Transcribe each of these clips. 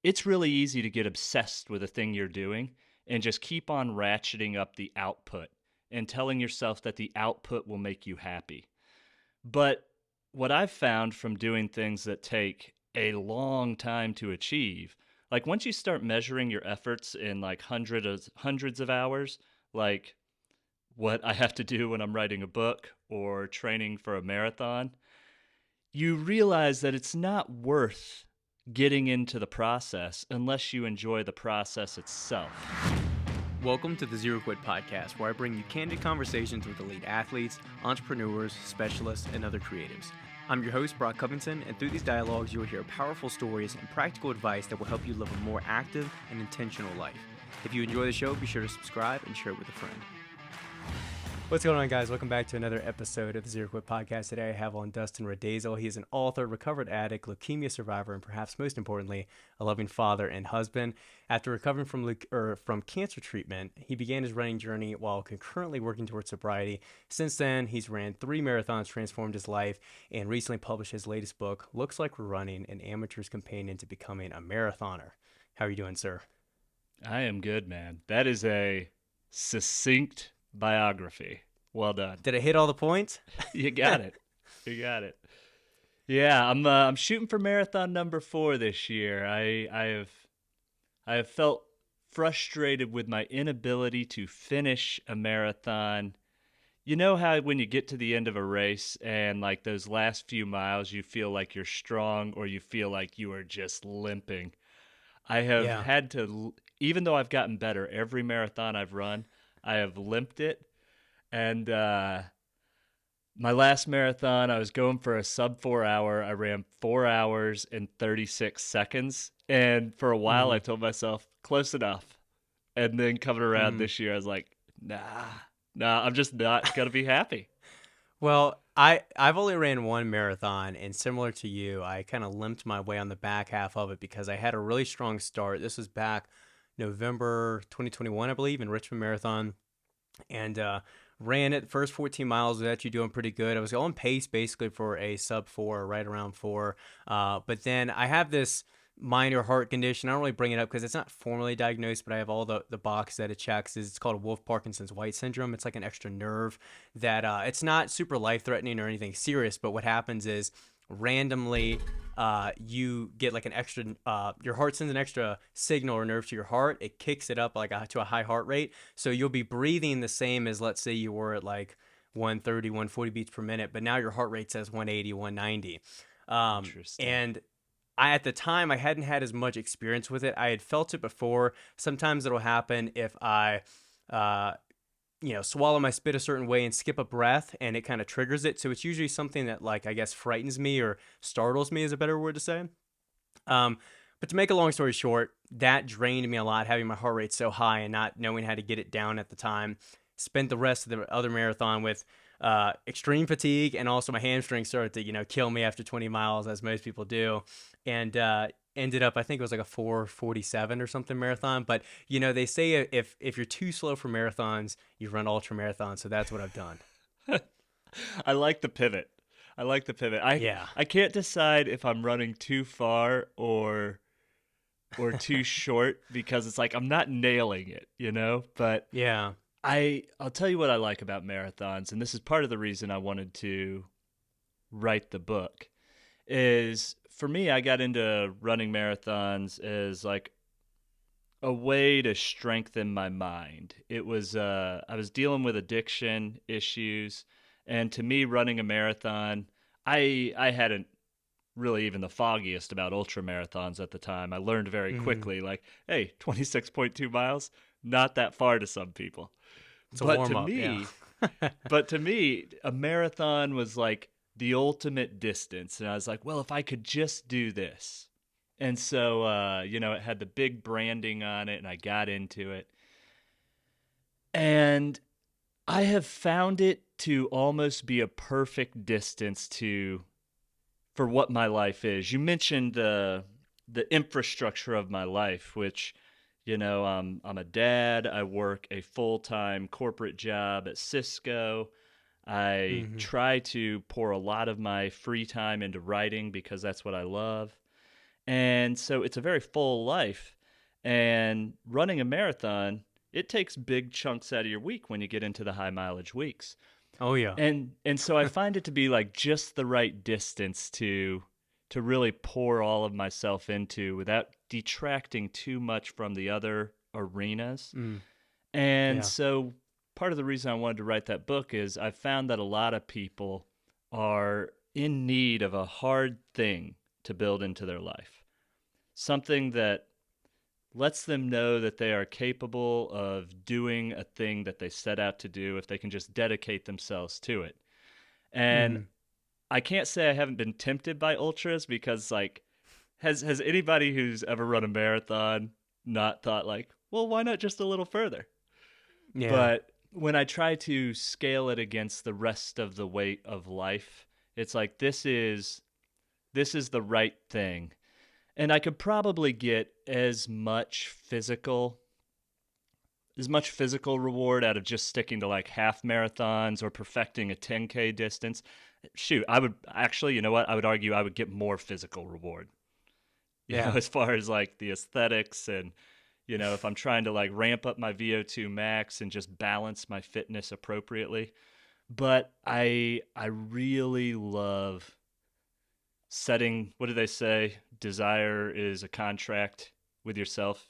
it's really easy to get obsessed with a thing you're doing and just keep on ratcheting up the output and telling yourself that the output will make you happy. But what I've found from doing things that take a long time to achieve, like once you start measuring your efforts in like hundreds of hours, like what I have to do when I'm writing a book or training for a marathon, you realize that it's not worth getting into the process unless you enjoy the process itself. Welcome to the Zero Quit Podcast, where I bring you candid conversations with elite athletes, entrepreneurs, specialists, and other creatives. I'm your host, Covington, and through these dialogues, you will hear powerful stories and practical advice that will help you live a more active and intentional life. If you enjoy the show, be sure to subscribe and share it with a friend. What's going on, guys? Welcome back to another episode of the Zero Quit Podcast. Today I have on Dustin Riedesel. He is an author, recovered addict, leukemia survivor, and perhaps most importantly, a loving father and husband. After recovering from cancer treatment, he began his running journey while concurrently working towards sobriety. Since then, he's ran 3 marathons, transformed his life, and recently published his latest book, Looks Like We're Running, An Amateur's Companion to Becoming a Marathoner. How are you doing, sir? I am good, man. That is a succinct biography. Well done. Did it hit all the points? You got it. You got it. Yeah, I'm shooting for marathon number 4 this year. I have felt frustrated with my inability to finish a marathon. You know how when you get to the end of a race and like those last few miles you feel like you're strong or you feel like you are just limping. I have had to, even though I've gotten better every marathon I've run, I have limped it. And my last marathon, I was going for a sub 4 hour. I ran 4 hours and 36 seconds. And for a while, I told myself, close enough. And then coming around this year, I was like, nah, I'm just not going to be happy. Well, I've only ran 1 marathon, and similar to you, I kind of limped my way on the back half of it because I had a really strong start. This was back November 2021, I believe, in Richmond Marathon. And ran it the first 14 miles was actually doing pretty good. I was on pace basically for a sub 4, right around 4. But then I have this minor heart condition. I don't really bring it up because it's not formally diagnosed, but I have all the box that it checks. It's called Wolff-Parkinson's White syndrome. It's like an extra nerve that it's not super life-threatening or anything serious, but what happens is randomly you get like an extra your heart sends an extra signal or nerve to your heart. It kicks it up like to a high heart rate, so you'll be breathing the same as, let's say, you were at like 130 140 beats per minute, but now your heart rate says 180 190. Interesting. And at the time I hadn't had as much experience with it. I had felt it before. Sometimes it'll happen if I swallow my spit a certain way and skip a breath, and it kind of triggers it. So it's usually something that, like, I guess frightens me or startles me is a better word to say. But to make a long story short, that drained me a lot, having my heart rate so high and not knowing how to get it down at the time. Spent the rest of the other marathon with extreme fatigue, and also my hamstrings started to, kill me after 20 miles, as most people do. And ended up, I think it was like a 4:47 or something marathon. But they say if you're too slow for marathons, you run ultra marathons. So that's what I've done. I like the pivot. I can't decide if I'm running too far or too short, because it's like I'm not nailing it, But yeah, I'll tell you what I like about marathons, and this is part of the reason I wanted to write the book, is for me, I got into running marathons as like a way to strengthen my mind. It was I was dealing with addiction issues, and to me, running a marathon, I hadn't really even the foggiest about ultra marathons at the time. I learned very quickly, like, hey, 26.2 miles, not that far to some people. it's a warm-up, But to me, a marathon was like the ultimate distance. And I was like, well, if I could just do this. And so, it had the big branding on it, and I got into it. And I have found it to almost be a perfect distance for what my life is. You mentioned the infrastructure of my life, which, I'm a dad. I work a full-time corporate job at Cisco. I try to pour a lot of my free time into writing because that's what I love. And so it's a very full life. And running a marathon, it takes big chunks out of your week when you get into the high mileage weeks. Oh yeah. And so I find it to be like just the right distance to really pour all of myself into without detracting too much from the other arenas. Mm, And yeah. so part of the reason I wanted to write that book is I found that a lot of people are in need of a hard thing to build into their life. Something that lets them know that they are capable of doing a thing that they set out to do if they can just dedicate themselves to it. And Hmm. I can't say I haven't been tempted by ultras because like has anybody who's ever run a marathon not thought like, well, why not just a little further? Yeah. But when I try to scale it against the rest of the weight of life, it's like this is the right thing. And I could probably get as much physical reward out of just sticking to like half marathons or perfecting a 10K distance. Shoot, I would actually, you know what? I would argue I would get more physical reward. Yeah. As far as like the aesthetics and if I'm trying to like ramp up my VO2 max and just balance my fitness appropriately. But I really love setting, what do they say? Desire is a contract with yourself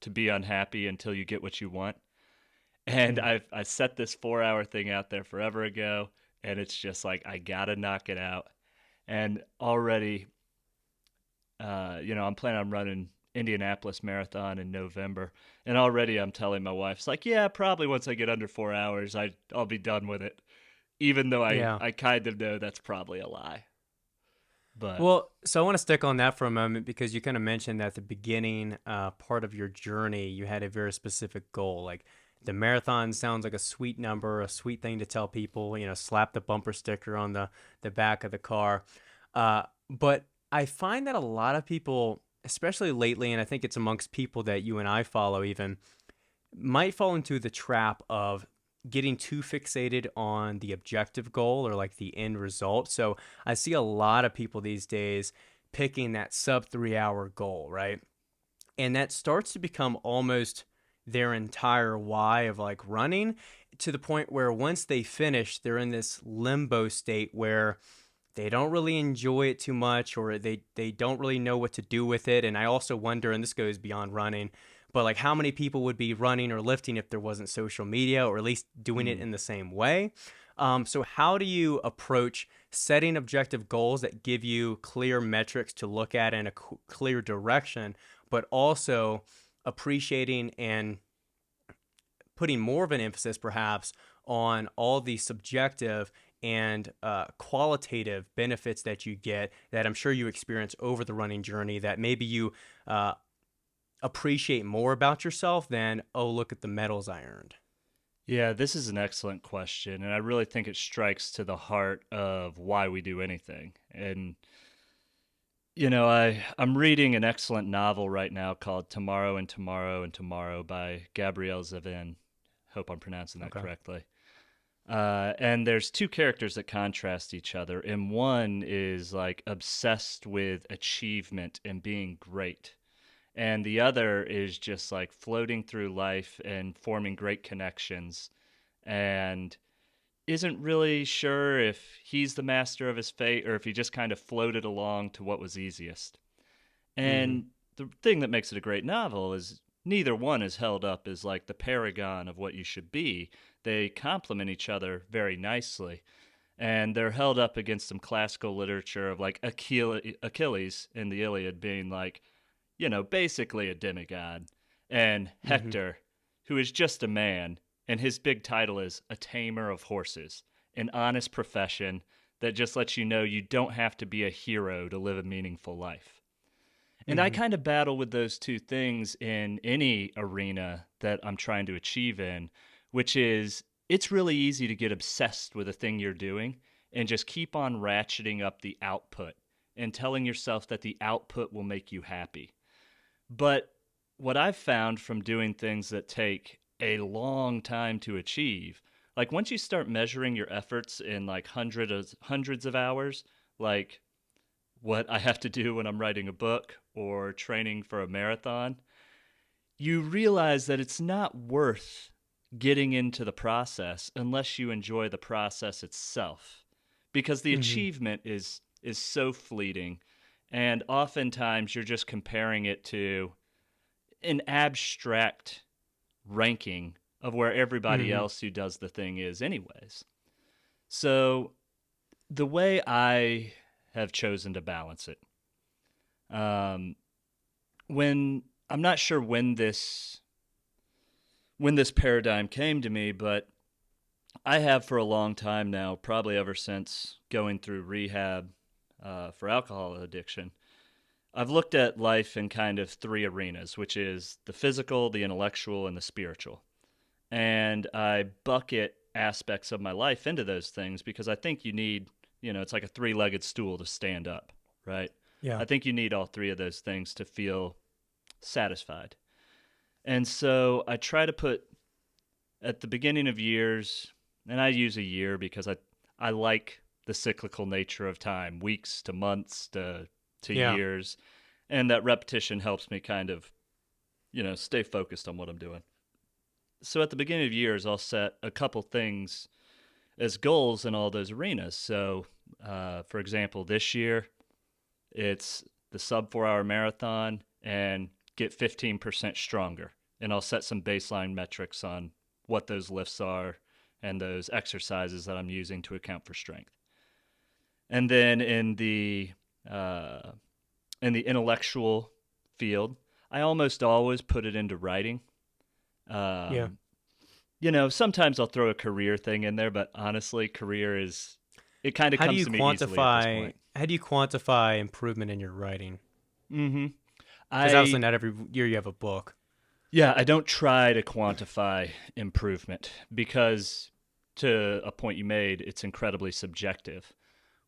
to be unhappy until you get what you want. And Mm. I set this 4 hour thing out there forever ago, and it's just like I gotta knock it out. And already, I'm planning on running Indianapolis Marathon in November, and already I'm telling my wife, it's like, yeah, probably once I get under 4 hours, I'll be done with it. Even though I Yeah. I kind of know that's probably a lie, but Well, so I want to stick on that for a moment because you kind of mentioned that at the beginning part of your journey, you had a very specific goal. Like the marathon sounds like a sweet number, a sweet thing to tell people, slap the bumper sticker on the back of the car. But I find that a lot of people, especially lately, and I think it's amongst people that you and I follow even, might fall into the trap of getting too fixated on the objective goal or like the end result. So I see a lot of people these days picking that sub 3 hour goal, right? And that starts to become almost their entire why of like running, to the point where once they finish, they're in this limbo state where they don't really enjoy it too much, or they don't really know what to do with it. And I also wonder, and this goes beyond running, but like how many people would be running or lifting if there wasn't social media, or at least doing it mm, in the same way? So how do you approach setting objective goals that give you clear metrics to look at and a clear direction, but also appreciating and putting more of an emphasis perhaps on all the subjective and qualitative benefits that you get that I'm sure you experience over the running journey, that maybe you uh, appreciate more about yourself than, oh, look at the medals I earned? yeah, this is an excellent question, and I really think it strikes to the heart of why we do anything. And I'm reading an excellent novel right now called Tomorrow and Tomorrow and Tomorrow by Gabrielle Zevin. Hope I'm pronouncing that Okay. correctly. And there's two characters that contrast each other, and one is like obsessed with achievement and being great, and the other is just like floating through life and forming great connections, and isn't really sure if he's the master of his fate or if he just kind of floated along to what was easiest. Mm-hmm. And the thing that makes it a great novel is neither one is held up as like the paragon of what you should be. They complement each other very nicely. And they're held up against some classical literature of like Achilles in the Iliad being like, basically a demigod, and Mm-hmm. Hector, who is just a man, and his big title is a tamer of horses, an honest profession that just lets you know you don't have to be a hero to live a meaningful life. And I Mm-hmm. kind of battle with those two things in any arena that I'm trying to achieve in, which is it's really easy to get obsessed with a thing you're doing and just keep on ratcheting up the output and telling yourself that the output will make you happy. But what I've found from doing things that take a long time to achieve, like once you start measuring your efforts in like hundreds of hours, like what I have to do when I'm writing a book or training for a marathon, you realize that it's not worth getting into the process unless you enjoy the process itself, because the Hmm. achievement is so fleeting, and oftentimes you're just comparing it to an abstract ranking of where everybody Hmm. else who does the thing is anyways. So the way I have chosen to balance it, um, when I'm not sure when this paradigm came to me, but I have for a long time now, probably ever since going through rehab for alcohol addiction. I've looked at life in kind of three arenas, which is the physical, the intellectual, and the spiritual. And I bucket aspects of my life into those things because I think you need, it's like a three-legged stool to stand up, right? Yeah. I think you need all three of those things to feel satisfied. And so I try to put at the beginning of years, and I use a year because I like the cyclical nature of time, weeks to months to Yeah. years, and that repetition helps me kind of, stay focused on what I'm doing. So at the beginning of years, I'll set a couple things as goals in all those arenas. So, for example, this year it's the sub 4 hour marathon and get 15% stronger. And I'll set some baseline metrics on what those lifts are and those exercises that I'm using to account for strength. And then uh, in the intellectual field, I almost always put it into writing. Yeah. Um, sometimes I'll throw a career thing in there, but honestly, career is it kind of How do comes you to me easily at this quantify point. how do you quantify improvement in your writing? Mm-hmm. Because obviously I not every year you have a book. Yeah, I don't try to quantify improvement because, to a point you made, it's incredibly subjective.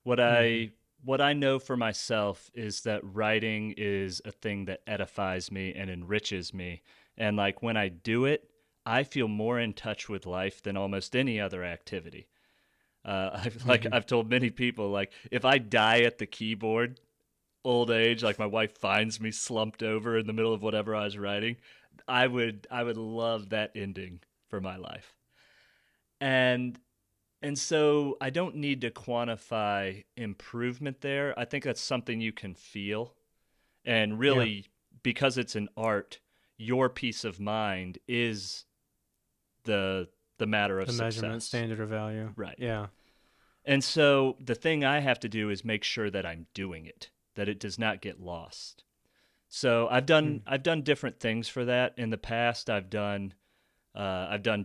What Hmm. I what I know for myself is that writing is a thing that edifies me and enriches me. And like when I do it, I feel more in touch with life than almost any other activity. Hmm. I've told many people, like if I die at the keyboard, old age, like my wife finds me slumped over in the middle of whatever I was writing, I would love that ending for my life. And and so I don't need to quantify improvement there. I think that's something you can feel. And Yeah. really, because it's an art, your peace of mind is the the matter of The measurement success. standard or value. Right. Yeah. And so the thing I have to do is make sure that I'm doing it, that it does not get lost. So Mm. I've done different things for that in the past. I've done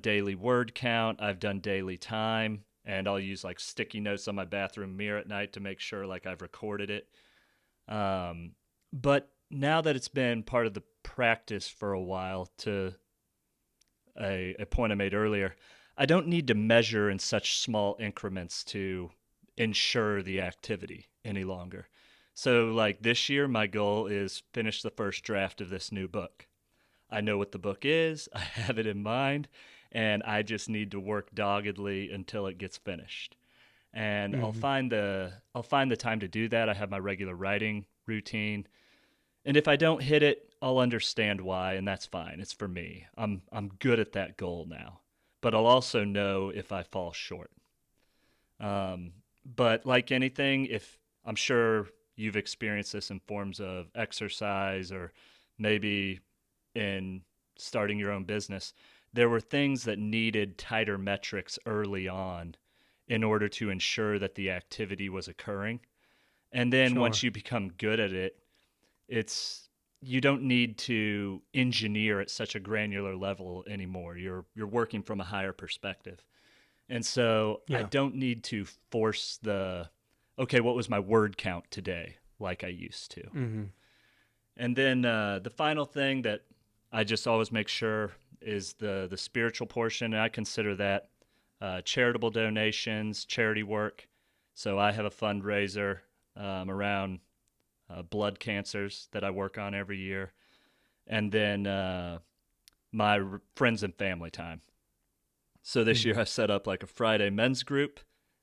daily word count. I've done daily time, and I'll use like sticky notes on my bathroom mirror at night to make sure like I've recorded it. But now that it's been part of the practice for a while, to a point I made earlier, I don't need to measure in such small increments to ensure the activity any longer. So, like this year, my goal is finish the first draft of this new book. I know what the book is, I have it in mind, and I just need to work doggedly until it gets finished. And Hmm. I'll find the time to do that. I have my regular writing routine, and if I don't hit it, I'll understand why, and that's fine. It's for me. I'm good at that goal now. But I'll also know if I fall short. Um, but like anything, if I'm sure you've experienced this in forms of exercise or maybe in starting your own business, there were things that needed tighter metrics early on in order to ensure that the activity was occurring. And then once Sure. you become good at it, it's you don't need to engineer at such a granular level anymore. You're working from a higher perspective. And so I Yeah. don't need to force the okay, what was my word count today like I used to. Hmm. And then the final thing that I just always make sure is the spiritual portion. And I consider that charitable donations, charity work. So I have a fundraiser around blood cancers that I work on every year, and then my friends and family time. So this Hmm. year I set up like a Friday men's group,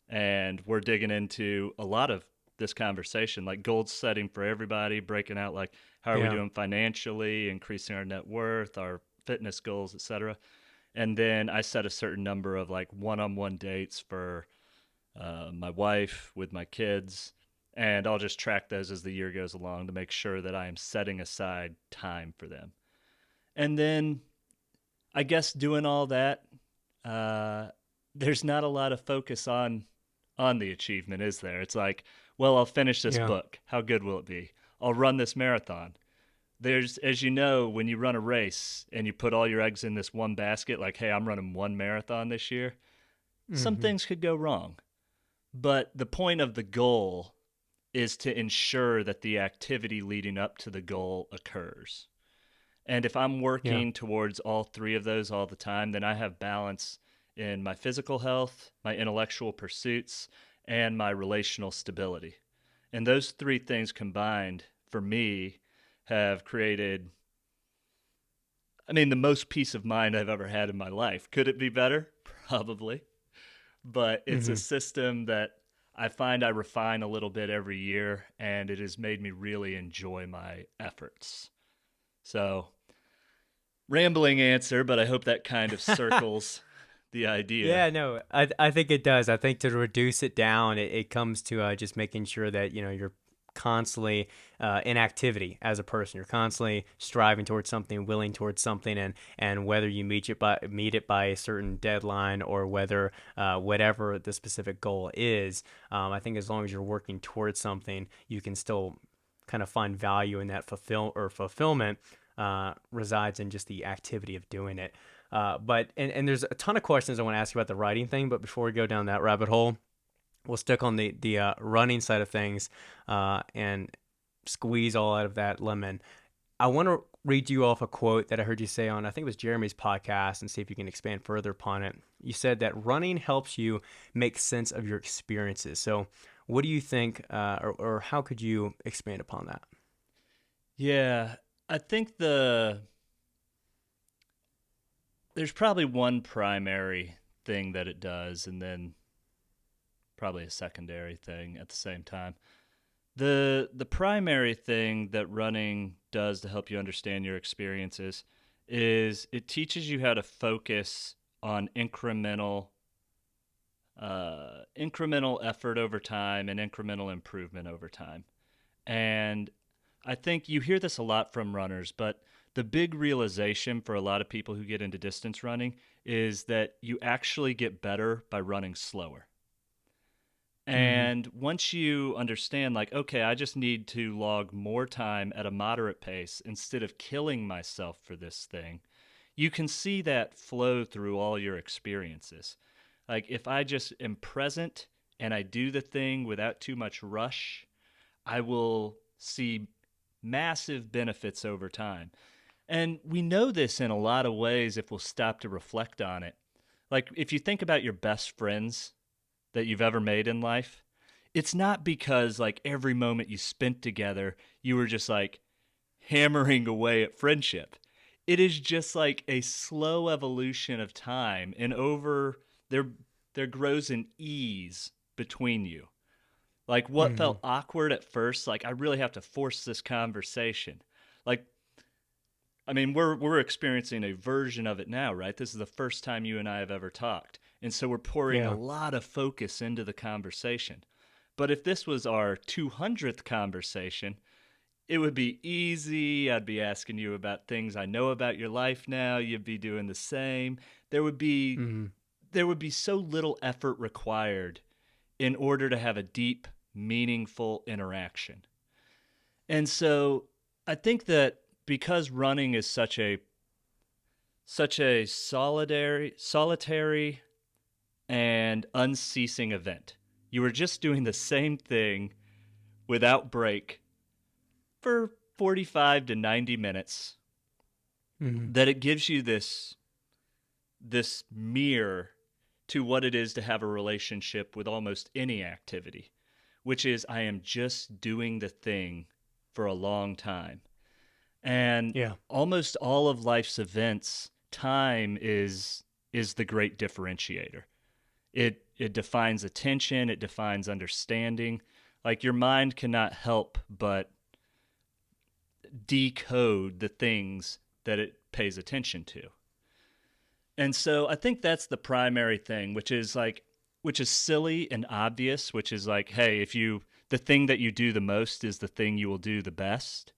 and we're digging into a lot of this conversation, like goal setting for everybody, breaking out like how are we Yeah. doing financially, increasing our net worth, our fitness goals, etc. And then I set a certain number of like one-on-one dates for my wife with my kids, and I'll just track those as the year goes along to make sure that I am setting aside time for them. And then I guess doing all that, uh, there's not a lot of focus on the achievement, is there? It's like, well, I'll finish this Yeah. book. How good will it be? I'll run this marathon. There's, as you know, when you run a race and you put all your eggs in this one basket, like, hey, I'm running one marathon this year, some Hmm. things could go wrong. But the point of the goal is to ensure that the activity leading up to the goal occurs. And if I'm Yeah. working towards all three of those all the time, then I have balance in my physical health, my intellectual pursuits, and my relational stability. And those three things combined for me have created, I mean, the most peace of mind I've ever had in my life. Could it be better? Probably. But it's a Hmm. system that I find I refine a little bit every year, and it has made me really enjoy my efforts. So, rambling answer, but I hope that kind of circles the idea. Yeah, no, I think it does. I think to reduce it down, it comes to just making sure that you're constantly in activity as a person. You're constantly striving towards something, willing towards something, and whether you meet it by a certain deadline or whether whatever the specific goal is, I think as long as you're working towards something, you can still kind of find value in that fulfillment resides in just the activity of doing it. But there's a ton of questions I want to ask you about the writing thing. But before we go down that rabbit hole, we'll stick on the running side of things and squeeze all out of that lemon. I want to read you off a quote that I heard you say on, I think it was Jeremy's podcast, and see if you can expand further upon it. You said that running helps you make sense of your experiences. So, what do you think, or how could you expand upon that? Yeah, I think there's probably one primary thing that it does, and then probably a secondary thing at the same time. The primary thing that running does to help you understand your experiences is it teaches you how to focus on incremental effort over time and incremental improvement over time. And I think you hear this a lot from runners, but the big realization for a lot of people who get into distance running is that you actually get better by running slower. Mm-hmm. And once you understand, like, okay, I just need to log more time at a moderate pace instead of killing myself for this thing, you can see that flow through all your experiences. Like, if I just am present and I do the thing without too much rush, I will see massive benefits over time. And we know this in a lot of ways if we'll stop to reflect on it. Like, if you think about your best friends that you've ever made in life, it's not because like every moment you spent together, you were just like hammering away at friendship. It is just like a slow evolution of time, and over there there grows an ease between you. Like what Mm-hmm. felt awkward at first, like I really have to force this conversation. Like I mean, we're experiencing a version of it now, right? This is the first time you and I have ever talked. And so we're pouring a Yeah. lot of focus into the conversation. But if this was our 200th conversation, it would be easy. I'd be asking you about things I know about your life now. You'd be doing the same. There would be Mm-hmm. there would be so little effort required in order to have a deep, meaningful interaction. And so I think that because running is such a solitary and unceasing event. You are just doing the same thing without break for 45 to 90 minutes, Mm-hmm. that it gives you this mirror to what it is to have a relationship with almost any activity, which is I am just doing the thing for a long time. And Yeah. almost all of life's events, time is the great differentiator. It defines attention, it defines understanding. Like your mind cannot help but decode the things that it pays attention to. And so I think that's the primary thing, which is silly and obvious, which is like, hey, the thing that you do the most is the thing you will do the best.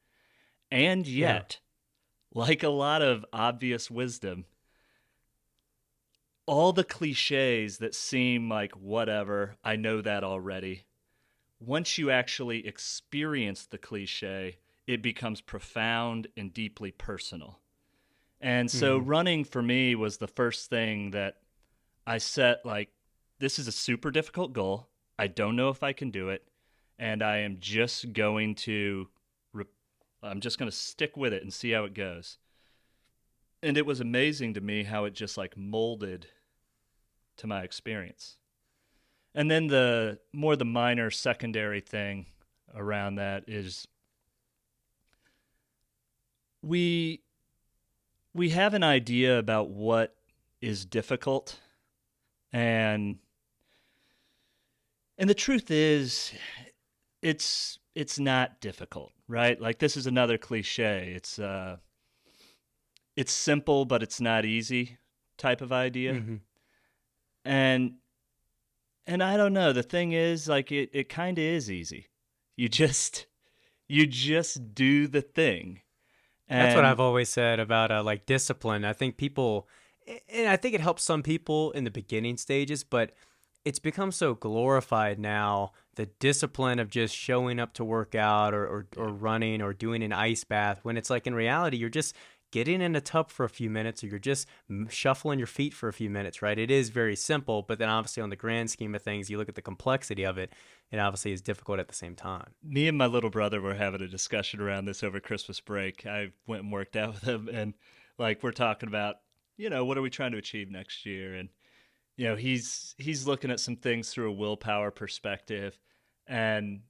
And Yeah. yet, like a lot of obvious wisdom, all the cliches that seem like whatever, I know that already. Once you actually experience the cliche, it becomes profound and deeply personal. And so Hmm. running for me was the first thing that I set, like, this is a super difficult goal. I don't know if I can do it, and I'm just going to stick with it and see how it goes. And it was amazing to me how it just like molded to my experience. And then the minor secondary thing around that is we we have an idea about what is difficult, and the truth is it's not difficult, right? Like this is another cliche. It's simple but it's not easy type of idea. Hmm. And I don't know, the thing is like it kind of is easy. You just do the thing. That's what And I've always said about like discipline. I think people, and I think it helps some people in the beginning stages, but it's become so glorified now. The discipline of just showing up to work out or running or doing an ice bath, when it's like in reality, you're just getting in a tub for a few minutes or you're just shuffling your feet for a few minutes, right? It is very simple, but then obviously on the grand scheme of things, you look at the complexity of it, it obviously is difficult at the same time. me and my little brother were having a discussion around this over Christmas break. I went and worked out with him, and like we're talking about, what are we trying to achieve next year? And he's looking at some things through a willpower perspective, and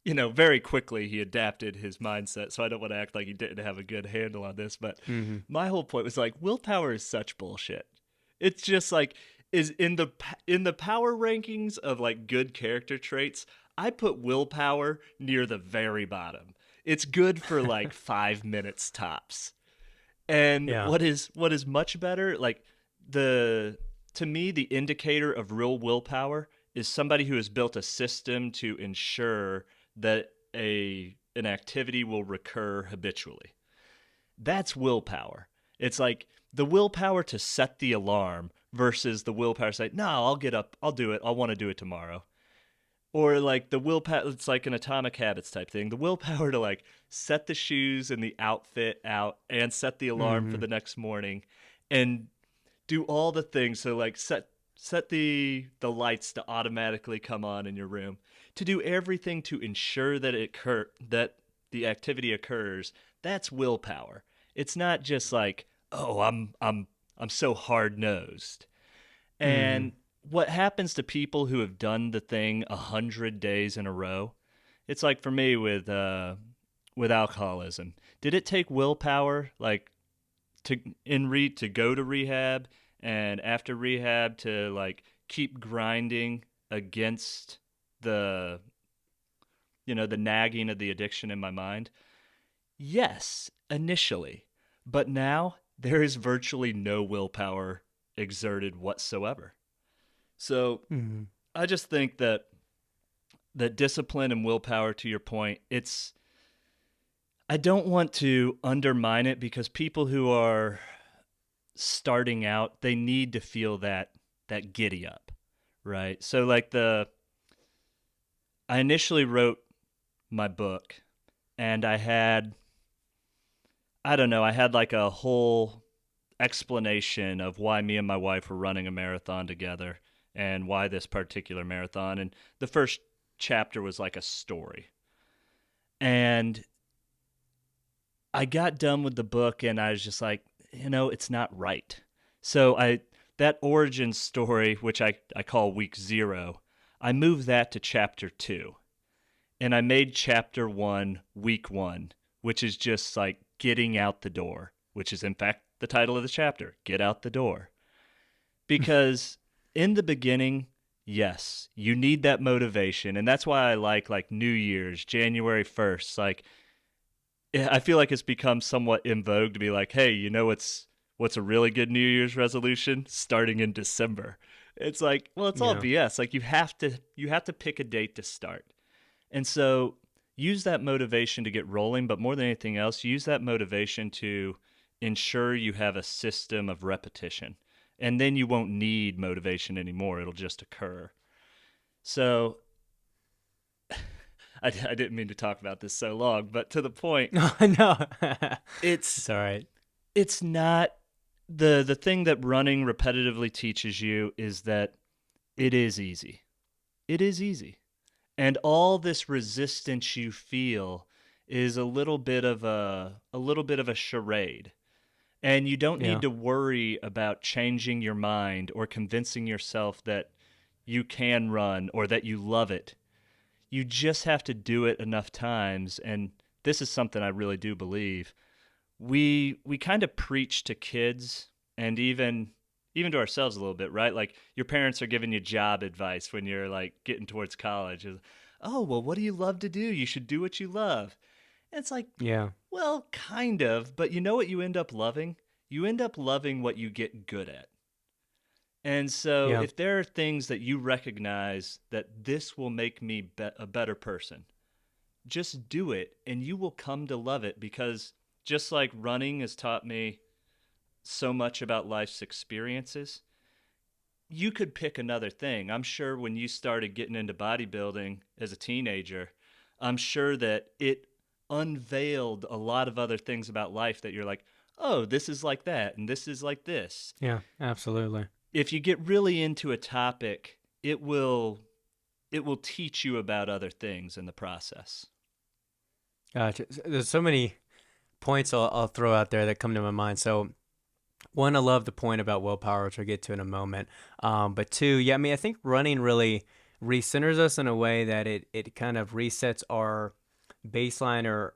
very quickly he adapted his mindset. So I don't want to act like he didn't have a good handle on this, but Hmm. my whole point was like willpower is such bullshit. It's just like is in the power rankings of like good character traits, I put willpower near the very bottom. It's good for like 5 minutes tops. And Yeah. what is much better, like the to me the indicator of real willpower is somebody who has built a system to ensure that an activity will recur habitually. That's willpower. It's like the willpower to set the alarm versus the willpower to say, "No, I'll get up, I'll do it. I'll want to do it tomorrow." Or like the willpower, it's like an Atomic Habits type thing. The willpower to like set the shoes and the outfit out and set the alarm for Hmm. the next morning and do all the things. So like set the lights to automatically come on in your room, to do everything to ensure that that the activity occurs. That's willpower. It's not just like, oh, I'm so hard-nosed. Hmm. And what happens to people who have done the thing 100 days in a row? It's like for me with alcoholism. Did it take willpower, like to go to rehab, and after rehab to like keep grinding against the the nagging of the addiction in my mind? Yes, initially, but now there is virtually no willpower exerted whatsoever. So Hmm. I just think that discipline and willpower, to your point, I don't want to undermine it, because people who are starting out, they need to feel that giddy up, right? So like I initially wrote my book, and I don't know, I had like a whole explanation of why me and my wife were running a marathon together and why this particular marathon. And the first chapter was like a story. And I got done with the book and I was just like, it's not right. So that origin story, which I call week 0, I moved that to chapter 2. And I made chapter 1 week 1, which is just like getting out the door, which is in fact the title of the chapter, Get Out the Door. Because in the beginning, yes, you need that motivation. And that's why I like New Year's, January 1st. Like, I feel like it's become somewhat in vogue to be like, hey, you know what's a really good New Year's resolution? Starting in December. It's like, well, it's all Yeah. BS. Like you have to pick a date to start. And so use that motivation to get rolling, but more than anything else, use that motivation to ensure you have a system of repetition. And then you won't need motivation anymore. It'll just occur. So I didn't mean to talk about this so long, but to the point, No, no. it's It's all right. it's not the thing that running repetitively teaches you is that it is easy. It is easy. And all this resistance you feel is a little bit of a charade. And you don't need Yeah. to worry about changing your mind or convincing yourself that you can run or that you love it. You just have to do it enough times, and this is something I really do believe. We kind of preach to kids and even to ourselves a little bit, right? Like your parents are giving you job advice when you're like getting towards college. Oh, well, what do you love to do? You should do what you love. And it's like, Yeah. well, kind of, but you know what you end up loving? You end up loving what you get good at. And so Yeah. if there are things that you recognize that this will make me a better person, just do it and you will come to love it, because just like running has taught me so much about life's experiences, you could pick another thing. I'm sure when you started getting into bodybuilding as a teenager, I'm sure that it unveiled a lot of other things about life that you're like, oh, this is like that and this is like this. Yeah. Absolutely. If you get really into a topic, it will teach you about other things in the process. Gotcha. There's so many points I'll throw out there that come to my mind. So, one, I love the point about willpower, which I'll get to in a moment. But two, yeah, I mean, I think running really recenters us in a way that it kind of resets our baseline or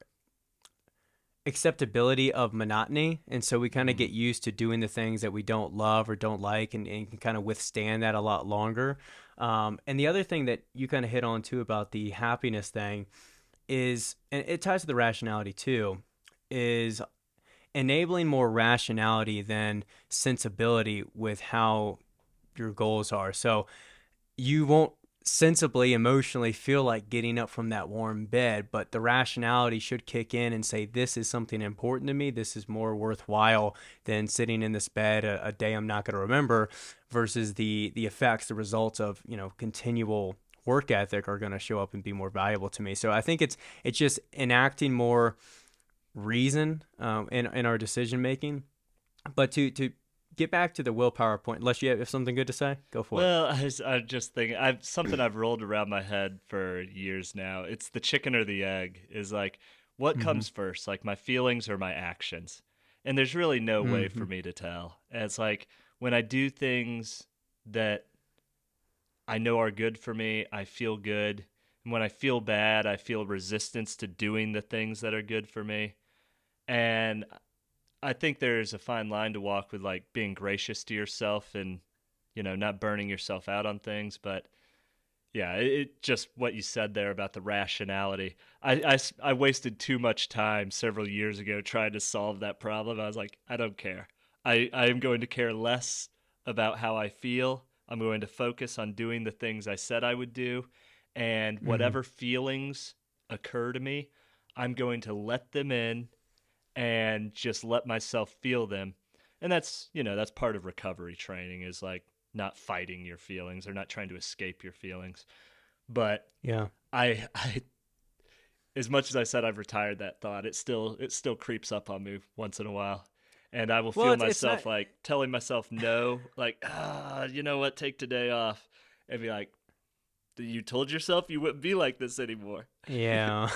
acceptability of monotony. And so we kind of get Mm. used to doing the things that we don't love or don't like, and can kind of withstand that a lot longer. And the other thing that you kind of hit on too about the happiness thing is, and it ties to the rationality too, is enabling more rationality than sensibility with how your goals are. So you won't sensibly, emotionally feel like getting up from that warm bed, but the rationality should kick in and say, this is something important to me. This is more worthwhile than sitting in this bed a day I'm not going to remember, versus the effects, the results of, continual work ethic are going to show up and be more valuable to me. So I think it's just enacting more reason in our decision making. But to get back to the willpower point, unless you have something good to say, go for it. Well, I'm just thinking, something I've rolled around my head for years now. It's the chicken or the egg. Is like, what Mm-hmm. comes first, like my feelings or my actions? And there's really no way Mm-hmm. for me to tell. And it's like when I do things that I know are good for me, I feel good. And when I feel bad, I feel resistance to doing the things that are good for me. And I think there's a fine line to walk with like being gracious to yourself and not burning yourself out on things. But yeah, it just what you said there about the rationality. I wasted too much time several years ago trying to solve that problem. I was like, I don't care. I am going to care less about how I feel. I'm going to focus on doing the things I said I would do, and Mm-hmm. whatever feelings occur to me, I'm going to let them in and just let myself feel them. And that's part of recovery training, is like not fighting your feelings or not trying to escape your feelings. But Yeah. I as much as I said I've retired that thought, it still creeps up on me once in a while. And I will Well, feel it's not. myself like telling myself no, like, you know what, take today off, and be like, you told yourself you wouldn't be like this anymore. Yeah.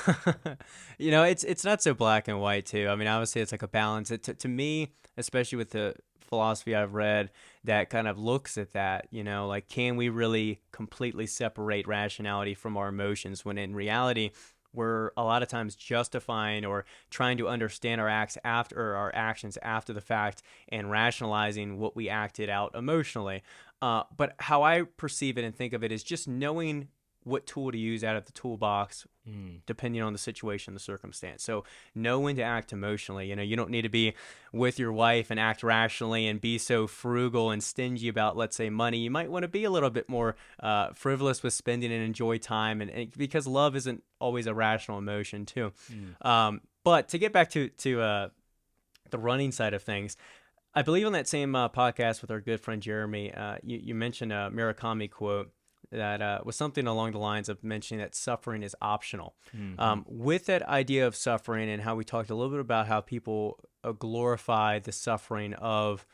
It's not so black and white too. I mean, obviously it's like a balance. To me, especially with the philosophy I've read that kind of looks at that, like can we really completely separate rationality from our emotions, when in reality we're a lot of times justifying or trying to understand our acts after, or our actions after the fact, and rationalizing what we acted out emotionally. But how I perceive it and think of it is just knowing what tool to use out of the toolbox, depending on the situation, the circumstance. So know when to act emotionally. You don't need to be with your wife and act rationally and be so frugal and stingy about, let's say, money. You might want to be a little bit more frivolous with spending and enjoy time, and because love isn't always a rational emotion too. But to get back to the running side of things, I believe on that same podcast with our good friend Jeremy, you mentioned a Murakami quote that was something along the lines of mentioning that suffering is optional. With that idea of suffering, and how we talked a little bit about how people glorify the suffering of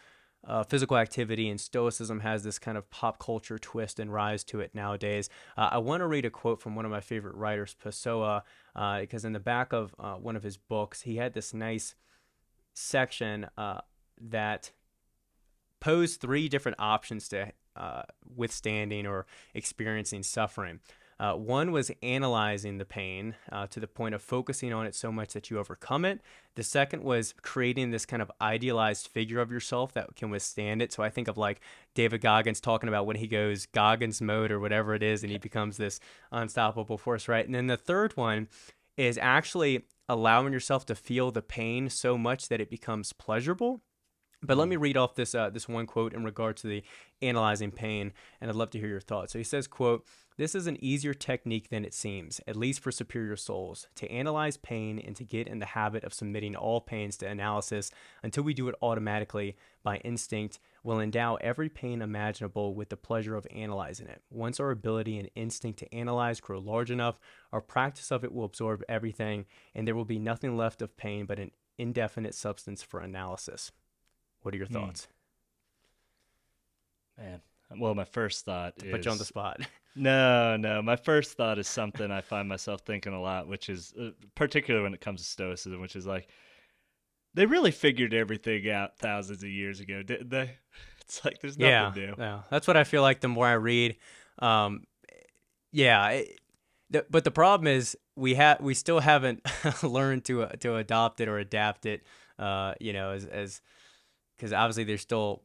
physical activity, and Stoicism has this kind of pop culture twist and rise to it nowadays. I want to read a quote from one of my favorite writers, Pessoa, because in the back of one of his books, he had this nice section that posed 3 different options to withstanding or experiencing suffering. One was analyzing the pain to the point of focusing on it so much that you overcome it. The second was creating this kind of idealized figure of yourself that can withstand it. So I think of like David Goggins talking about when he goes Goggins mode or whatever it is, and he becomes this unstoppable force, right? And then the third one is actually allowing yourself to feel the pain so much that it becomes pleasurable. But let me read off this one quote in regard to the analyzing pain, and I'd love to hear your thoughts. So he says, quote, "This is an easier technique than it seems, at least for superior souls, to analyze pain and to get in the habit of submitting all pains to analysis until we do it automatically by instinct will endow every pain imaginable with the pleasure of analyzing it. Once our ability and instinct to analyze grow large enough, our practice of it will absorb everything, and there will be nothing left of pain but an indefinite substance for analysis." What are your thoughts? Man, well, my first thought To is... put you on the spot. No. My first thought is something I find myself thinking a lot, which is, particularly when it comes to Stoicism, which is like, they really figured everything out thousands of years ago, didn't they? It's like, there's nothing new. Yeah, that's what I feel like the more I read. But the problem is we still haven't learned to adopt it or adapt it, as because obviously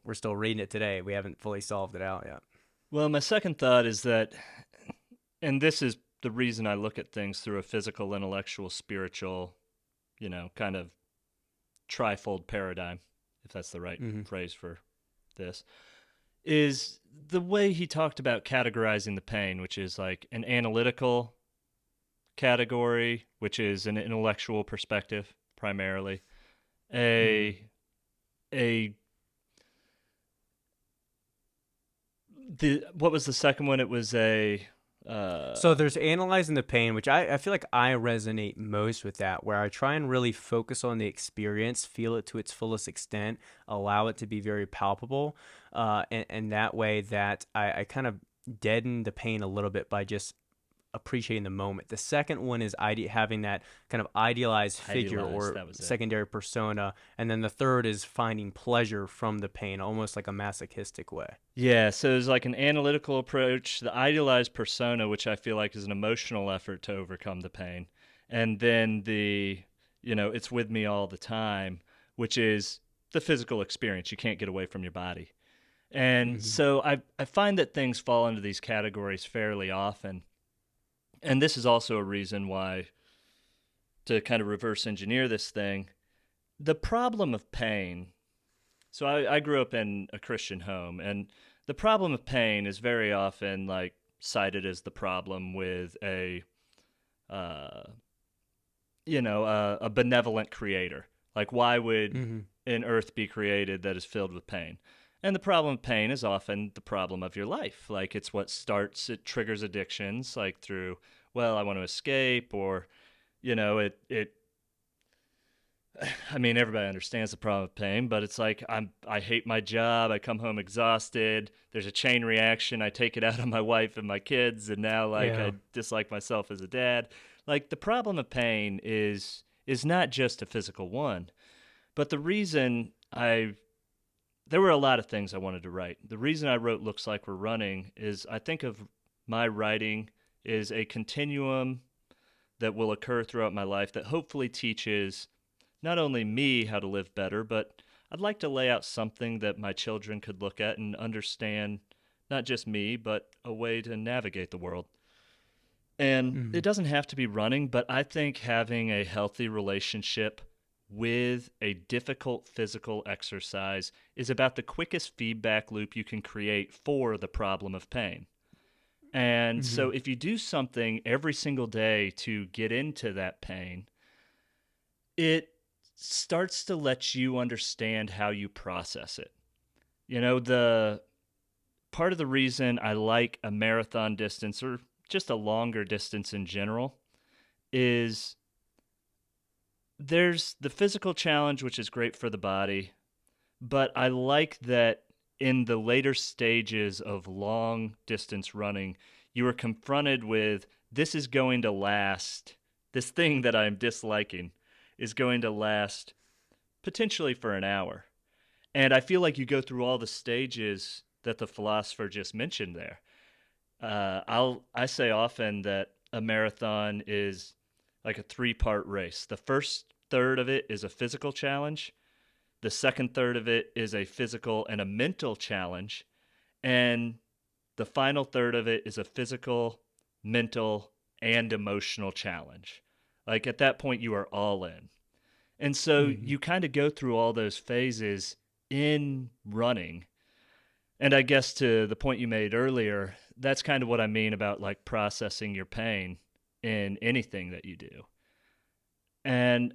we're still reading it today. We haven't fully solved it out yet. Well, my second thought is that, and this is the reason I look at things through a physical, intellectual, spiritual, kind of trifold paradigm, if that's the right phrase for this, is the way he talked about categorizing the pain, which is like an analytical category, which is an intellectual perspective primarily, what was the second one? It was so there's analyzing the pain, which I feel like I resonate most with that, where I try and really focus on the experience, feel it to its fullest extent, allow it to be very palpable, and that way that I kind of deaden the pain a little bit by just appreciating the moment. The second one is having that kind of idealized figure or secondary persona, and then the third is finding pleasure from the pain, almost like a masochistic way. Yeah, so there's like an analytical approach, the idealized persona, which I feel like is an emotional effort to overcome the pain, and then the it's with me all the time, which is the physical experience. You can't get away from your body. And so I find that things fall into these categories fairly often. And this is also a reason why, to kind of reverse engineer this thing, the problem of pain. So I grew up in a Christian home, and the problem of pain is very often like cited as the problem with a benevolent creator. Like, why would an earth be created that is filled with pain? And the problem of pain is often the problem of your life. Like, it's what it triggers addictions, like through, well, I want to escape, or, everybody understands the problem of pain, but it's like, I hate my job, I come home exhausted, there's a chain reaction, I take it out on my wife and my kids, and now, I dislike myself as a dad. Like, the problem of pain is not just a physical one, but the reason there were a lot of things I wanted to write. The reason I wrote Looks Like We're Running is I think of my writing is a continuum that will occur throughout my life that hopefully teaches not only me how to live better, but I'd like to lay out something that my children could look at and understand not just me, but a way to navigate the world. And it Mhm. doesn't have to be running, but I think having a healthy relationship with a difficult physical exercise is about the quickest feedback loop you can create for the problem of pain. And so Mhm. if you do something every single day to get into that pain, it starts to let you understand how you process it. The part of the reason I like a marathon distance or just a longer distance in general is there's the physical challenge, which is great for the body, but I like that in the later stages of long distance running, you are confronted with this is going to last. This thing that I'm disliking is going to last potentially for an hour. And I feel like you go through all the stages that the philosopher just mentioned there. I say often that a marathon is like a 3-part race. The first third of it is a physical challenge. The second third of it is a physical and a mental challenge. And the final third of it is a physical, mental, and emotional challenge. Like at that point, you are all in. And so Mhm. you kind of go through all those phases in running. And I guess to the point you made earlier, that's kind of what I mean about like processing your pain in anything that you do. And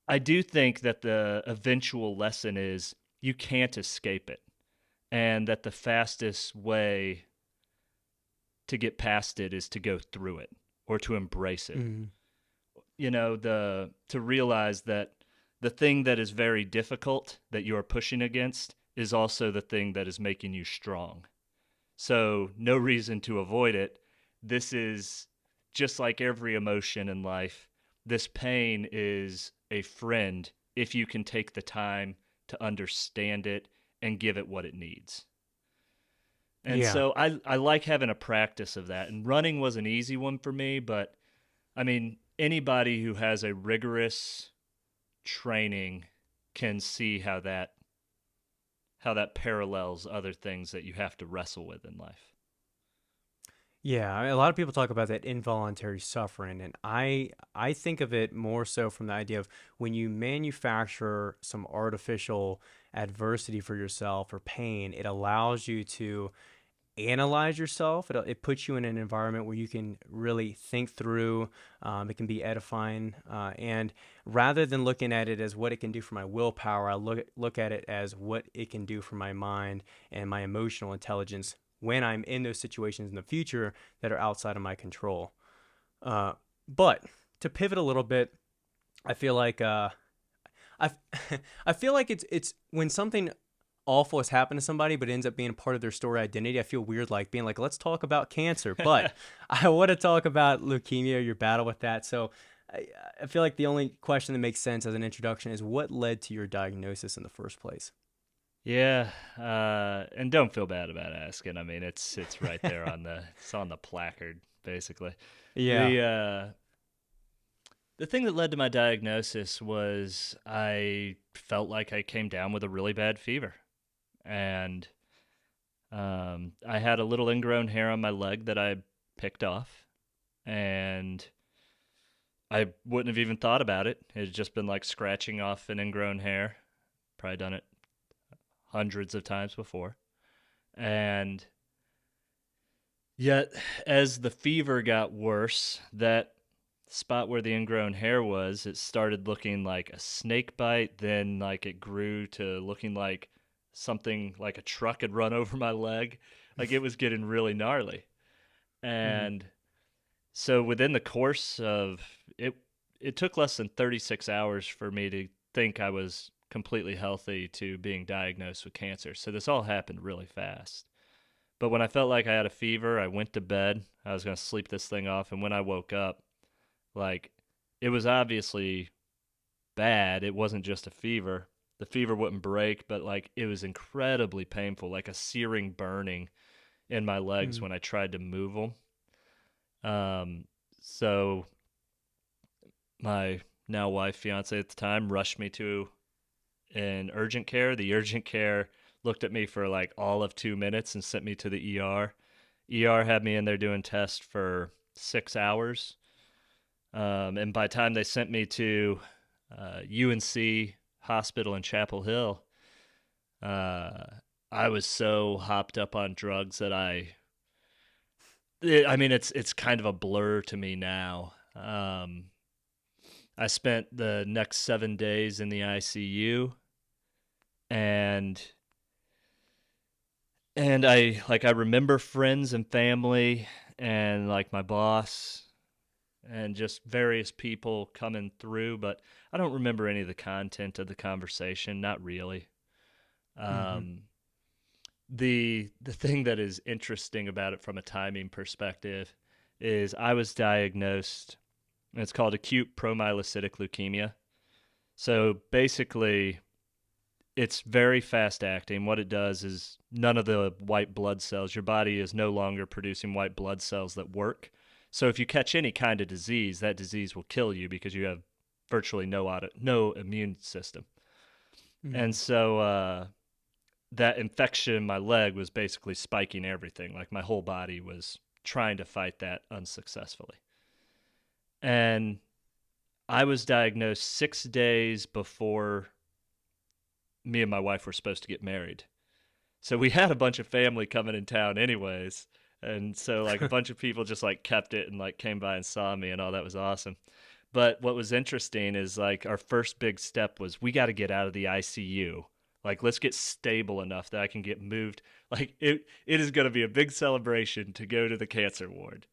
I do think that the eventual lesson is you can't escape it, and that the fastest way to get past it is to go through it or to embrace it. Mhm. The to realize that the thing that is very difficult that you are pushing against is also the thing that is making you strong. So, no reason to avoid it. This is just like every emotion in life. This pain is a friend if you can take the time to understand it and give it what it needs. And Yeah. so I like having a practice of that. And running was an easy one for me, but I mean, anybody who has a rigorous training can see how that parallels other things that you have to wrestle with in life. Yeah, a lot of people talk about that involuntary suffering, and I think of it more so from the idea of when you manufacture some artificial adversity for yourself or pain, it allows you to analyze yourself. It puts you in an environment where you can really think through. It can be edifying, and rather than looking at it as what it can do for my willpower, I look at it as what it can do for my mind and my emotional intelligence when I'm in those situations in the future that are outside of my control. Uh, but to pivot a little bit, I feel like I I feel like it's when something awful has happened to somebody, but it ends up being a part of their story identity. I feel weird like being like, let's talk about cancer, but I want to talk about leukemia, your battle with that. So I, I feel like the only question that makes sense as an introduction is what led to your diagnosis in the first place. Yeah, and don't feel bad about asking. I mean, it's right there on the placard basically. Yeah. The thing that led to my diagnosis was I felt like I came down with a really bad fever, and I had a little ingrown hair on my leg that I picked off, and I wouldn't have even thought about it. It had just been like scratching off an ingrown hair. Probably done it hundreds of times before. And yet, as the fever got worse, that spot where the ingrown hair was, it started looking like a snake bite. Then, like, it grew to looking like something like a truck had run over my leg. Like, it was getting really gnarly. Mhm. And so, within the course of it, it took less than 36 hours for me to think I was completely healthy to being diagnosed with cancer. So, this all happened really fast. But when I felt like I had a fever, I went to bed. I was going to sleep this thing off. And when I woke up, like, it was obviously bad. It wasn't just a fever. The fever wouldn't break, but like, it was incredibly painful, like a searing burning in my legs Mhm. when I tried to move them. So my now wife, fiance at the time, rushed me to an urgent care. The urgent care looked at me for like all of 2 minutes and sent me to the ER. ER had me in there doing tests for 6 hours. And by the time they sent me to UNC Hospital in Chapel Hill, uh, I was so hopped up on drugs that I mean, it's kind of a blur to me now. I spent the next 7 days in the ICU, and I remember friends and family, and like my boss, and just various people coming through, but I don't remember any of the content of the conversation. Not really. Mm-hmm. Um, the thing that is interesting about it from a timing perspective is I was diagnosed. It's called acute promyelocytic leukemia. So basically, it's very fast acting. What it does is none of the white blood cells, your body is no longer producing white blood cells that work. So if you catch any kind of disease, that disease will kill you because you have virtually no immune system. And Mm-hmm. so that infection in my leg was basically spiking everything. Like my whole body was trying to fight that unsuccessfully. And I was diagnosed 6 days before me and my wife were supposed to get married. So we had a bunch of family coming in town anyways. And so like a bunch of people just like kept it and like came by and saw me and all that was awesome. But what was interesting is like our first big step was we got to get out of the ICU. Like let's get stable enough that I can get moved. Like it is going to be a big celebration to go to the cancer ward.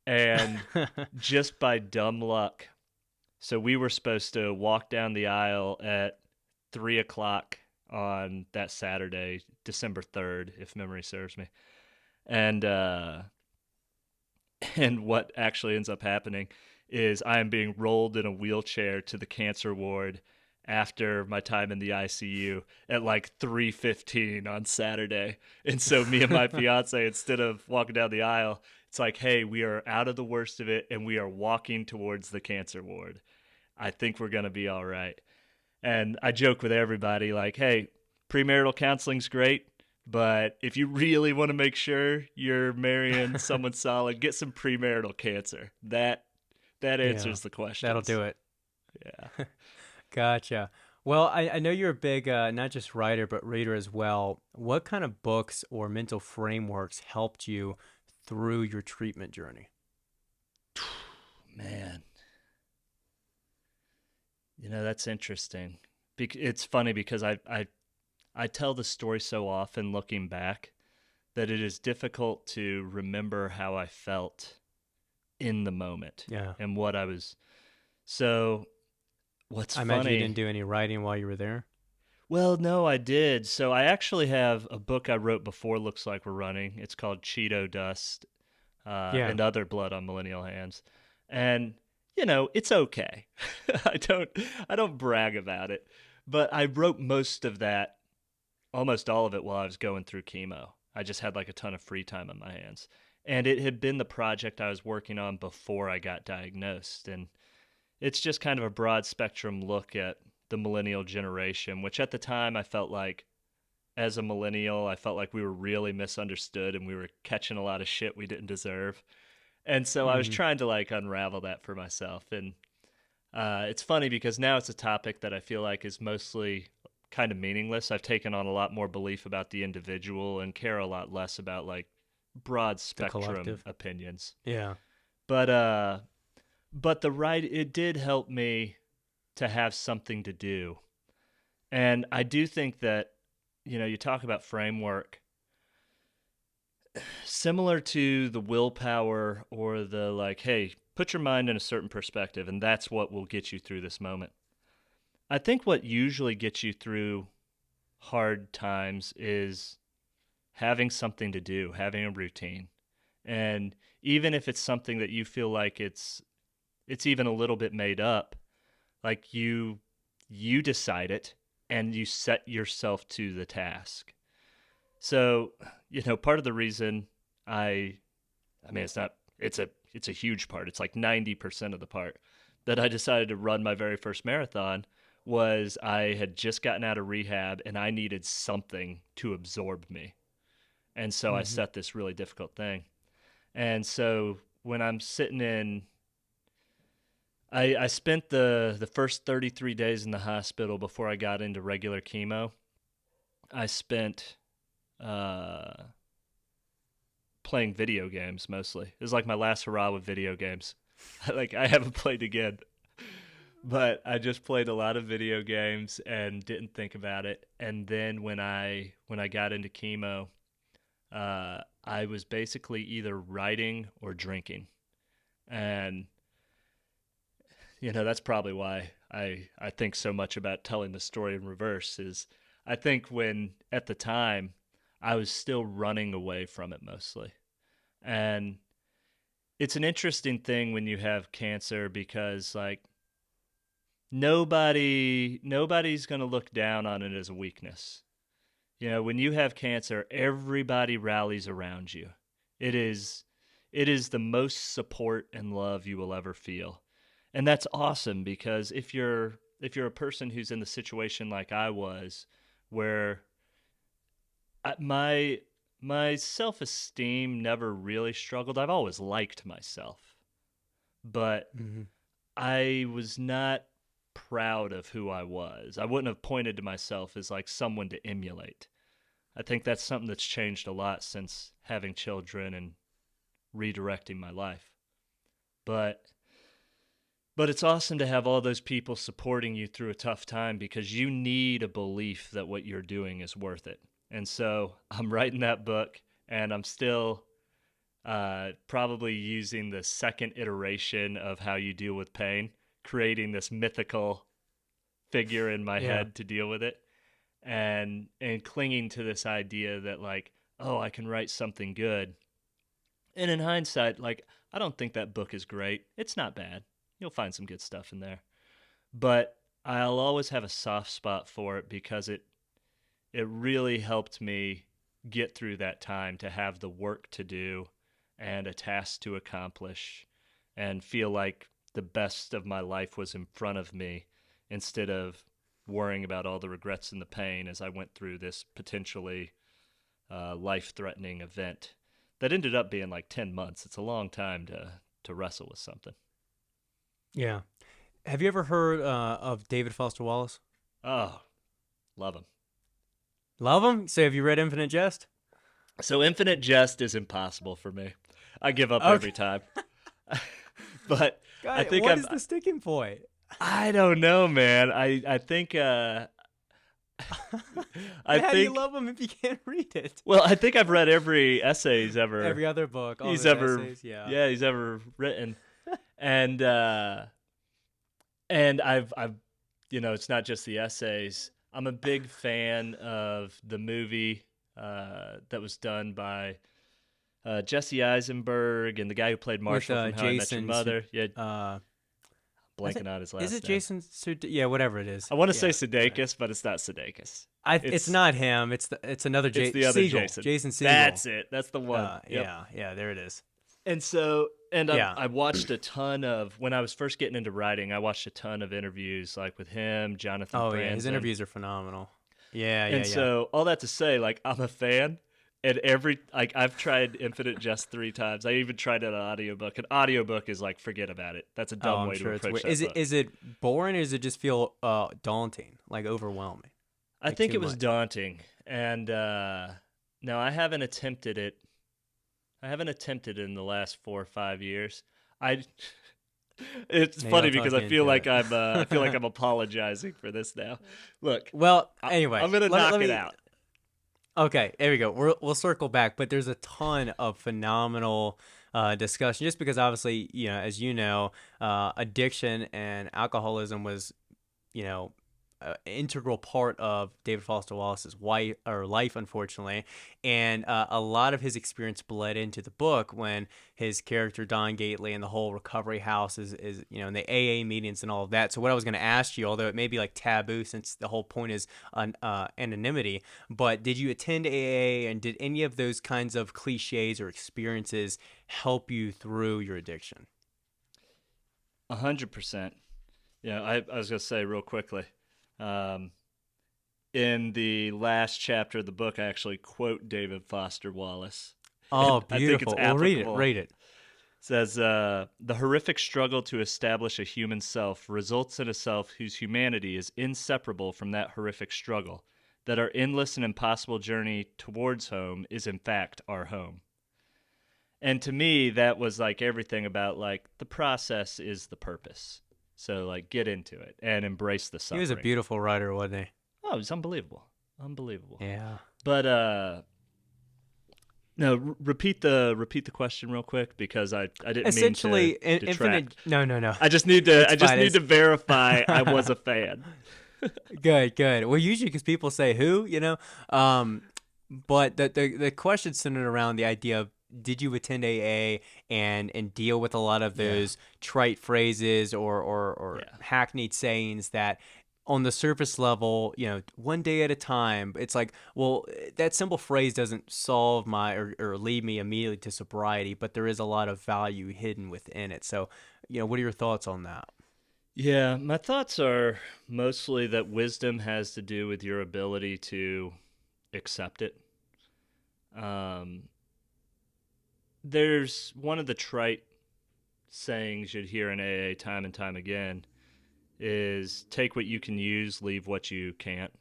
And just by dumb luck, so we were supposed to walk down the aisle at 3 o'clock on that Saturday, December 3rd, if memory serves me. And and what actually ends up happening is I am being rolled in a wheelchair to the cancer ward after my time in the ICU at like 3:15 on Saturday. And so me and my fiance, instead of walking down the aisle, it's like, hey, we are out of the worst of it and we are walking towards the cancer ward. I think we're going to be all right. And I joke with everybody like, hey, premarital counseling's great, but if you really want to make sure you're marrying someone solid, get some premarital cancer. That Yeah, answers the that'll questions. do it. Yeah. Gotcha. Well, I know you're a big, not just writer, but reader as well. What kind of books or mental frameworks helped you through your treatment journey? Man, that's interesting. It's funny because I tell the story so often looking back that it is difficult to remember how I felt in the moment Yeah. and what I was. So, what's I imagine you didn't funny. do any writing while you were there. Well, no, I did. So, I actually have a book I wrote before Looks Like We're Running. It's called Cheeto Dust Yeah. and Other Blood on Millennial Hands. And, it's okay. I don't I don't brag about it. But I wrote most of that, almost all of it while I was going through chemo. I just had like a ton of free time on my hands. And it had been the project I was working on before I got diagnosed. And it's just kind of a broad spectrum look at the millennial generation, which at the time I felt like, as a millennial, I felt like we were really misunderstood and we were catching a lot of shit we didn't deserve. And so I was Hmm. trying to like unravel that for myself. And it's funny because now it's a topic that I feel like is mostly kind of meaningless. I've taken on a lot more belief about the individual and care a lot less about like broad The spectrum collective. opinions. Yeah. But uh but the right it did help me to have something to do. And I do think that you talk about framework similar to the willpower or the like, hey, put your mind in a certain perspective and that's what will get you through this moment. I think what usually gets you through hard times is having something to do, having a routine. And even if it's something that you feel like it's even a little bit made up, like you decide it and you set yourself to the task. So, part of the reason I I mean it's not it's a huge part. It's like 90% of the part. that I decided to run my very first marathon was I had just gotten out of rehab and I needed something to absorb me. And so I Hmm. set this really difficult thing. And so when I'm sitting in, I spent the first 33 days in the hospital before I got into regular chemo. I spent uh, playing video games mostly. It was like my last hurrah with video games. Like I haven't played again, but I just played a lot of video games and didn't think about it. And then when I got into chemo, I was basically either writing or drinking, and that's probably why I think so much about telling the story in reverse. Is I think when at the time I was still running away from it mostly, and it's an interesting thing when you have cancer because like nobody's going to look down on it as a weakness. When you have cancer, everybody rallies around you. It is it is the most support and love you will ever feel. And that's awesome because if you're a person who's in the situation like I was where my self-esteem never really struggled. I've always liked myself, but Hmm. I was not proud of who I was. I wouldn't have pointed to myself as like someone to emulate. I think that's something that's changed a lot since having children and redirecting my life. But but it's awesome to have all those people supporting you through a tough time because you need a belief that what you're doing is worth it. And so I'm writing that book and I'm still probably using the second iteration of how you deal with pain, creating this mythical figure in my Yeah. head to deal with it, and clinging to this idea that like, oh, I can write something good. And in hindsight, like, I don't think that book is great. It's not bad. You'll find some good stuff in there, but I'll always have a soft spot for it because it really helped me get through that time to have the work to do and a task to accomplish and feel like the best of my life was in front of me instead of worrying about all the regrets and the pain as I went through this potentially life threatening event that ended up being like 10 months. It's a long time to wrestle with something. Yeah. Have you ever heard of David Foster Wallace? Oh, love him. Love him. So have you read Infinite Jest? So Infinite Jest is impossible for me. I give up Okay. every time. But I God, think what I'm is the sticking point? I don't know, man. I think I And how do you think love him if you can't read it? well, I think I've read every essay Every other book, all he's those ever essays, yeah. yeah, he's ever written. And I've it's not just the essays. I'm a big fan of the movie that was done by Jesse Eisenberg and the guy who played With Marshall from How I Met Your Mother. Yeah, uh, I think blanking on his is it last name. Jason Yeah, whatever it is. I want to say Yeah, whatever. Sudeikis, but it's not Sudeikis. It's not him. It's another It's the other Siegel. Jason. Jason Siegel. That's it. That's the one. Yep. Yeah, there it is. And so, Yeah. I watched a ton of when I was first getting into writing. I watched a ton of interviews, like with him, Jonathan Oh yeah, his Franzen, interviews are phenomenal. Yeah, and yeah. so all that to say, like I'm a fan. And I've tried Infinite Jest 3 times. I even tried an audiobook. An audiobook is like forget about it. That's a Oh, dumb I'm way to sure it's approach weird. that book. Is it boring or does it just feel daunting, like overwhelming, I like think too it was much? daunting, and no, I haven't attempted it. I haven't attempted it in the last 4 or 5 years. I. It's Maybe I'll funny talk because I you feel into like I feel like it. I'm apologizing for this now. Look, Well, I, anyway, I'm gonna let knock it me. out. Okay, there we go. We'll circle back, but there's a ton of phenomenal discussion. Just because, obviously, as you know, addiction and alcoholism was, you know, an integral part of David Foster Wallace's life, unfortunately, and a lot of his experience bled into the book when his character Don Gately and the whole recovery house is in the AA meetings and all of that. So what I was going to ask you, although it may be like taboo since the whole point is anonymity, but did you attend AA and did any of those kinds of cliches or experiences help you through your addiction? 100%. Yeah, I was gonna say real quickly. Um, in the last chapter of the book, I actually quote David Foster Wallace, Oh, and I think it's beautiful. Well, read it. applicable. Read it. It says, the horrific struggle to establish a human self results in a self whose humanity is inseparable from that horrific struggle, that our endless and impossible journey towards home is in fact our home. And to me, that was like everything about like the process is the purpose. So like get into it and embrace the He was a suffering. beautiful writer, wasn't Oh, it's unbelievable. Unbelievable. he? Yeah. But no, repeat the question real quick because I didn't mean to Essentially, detract. infinite. No, no, no. I just need to It's fine. need to verify I was a fan. Good, good. Well, usually because people say who, but the question centered around the idea of did you attend AA and deal with a lot of those trite phrases or hackneyed sayings that on the surface level, one day at a time, it's like, well, that simple phrase doesn't solve my or lead me immediately to sobriety, but there is a lot of value hidden within it. So, what are your thoughts on that? Yeah, my thoughts are mostly that wisdom has to do with your ability to accept it. There's one of the trite sayings you'd hear in AA time and time again is take what you can use, leave what you can't.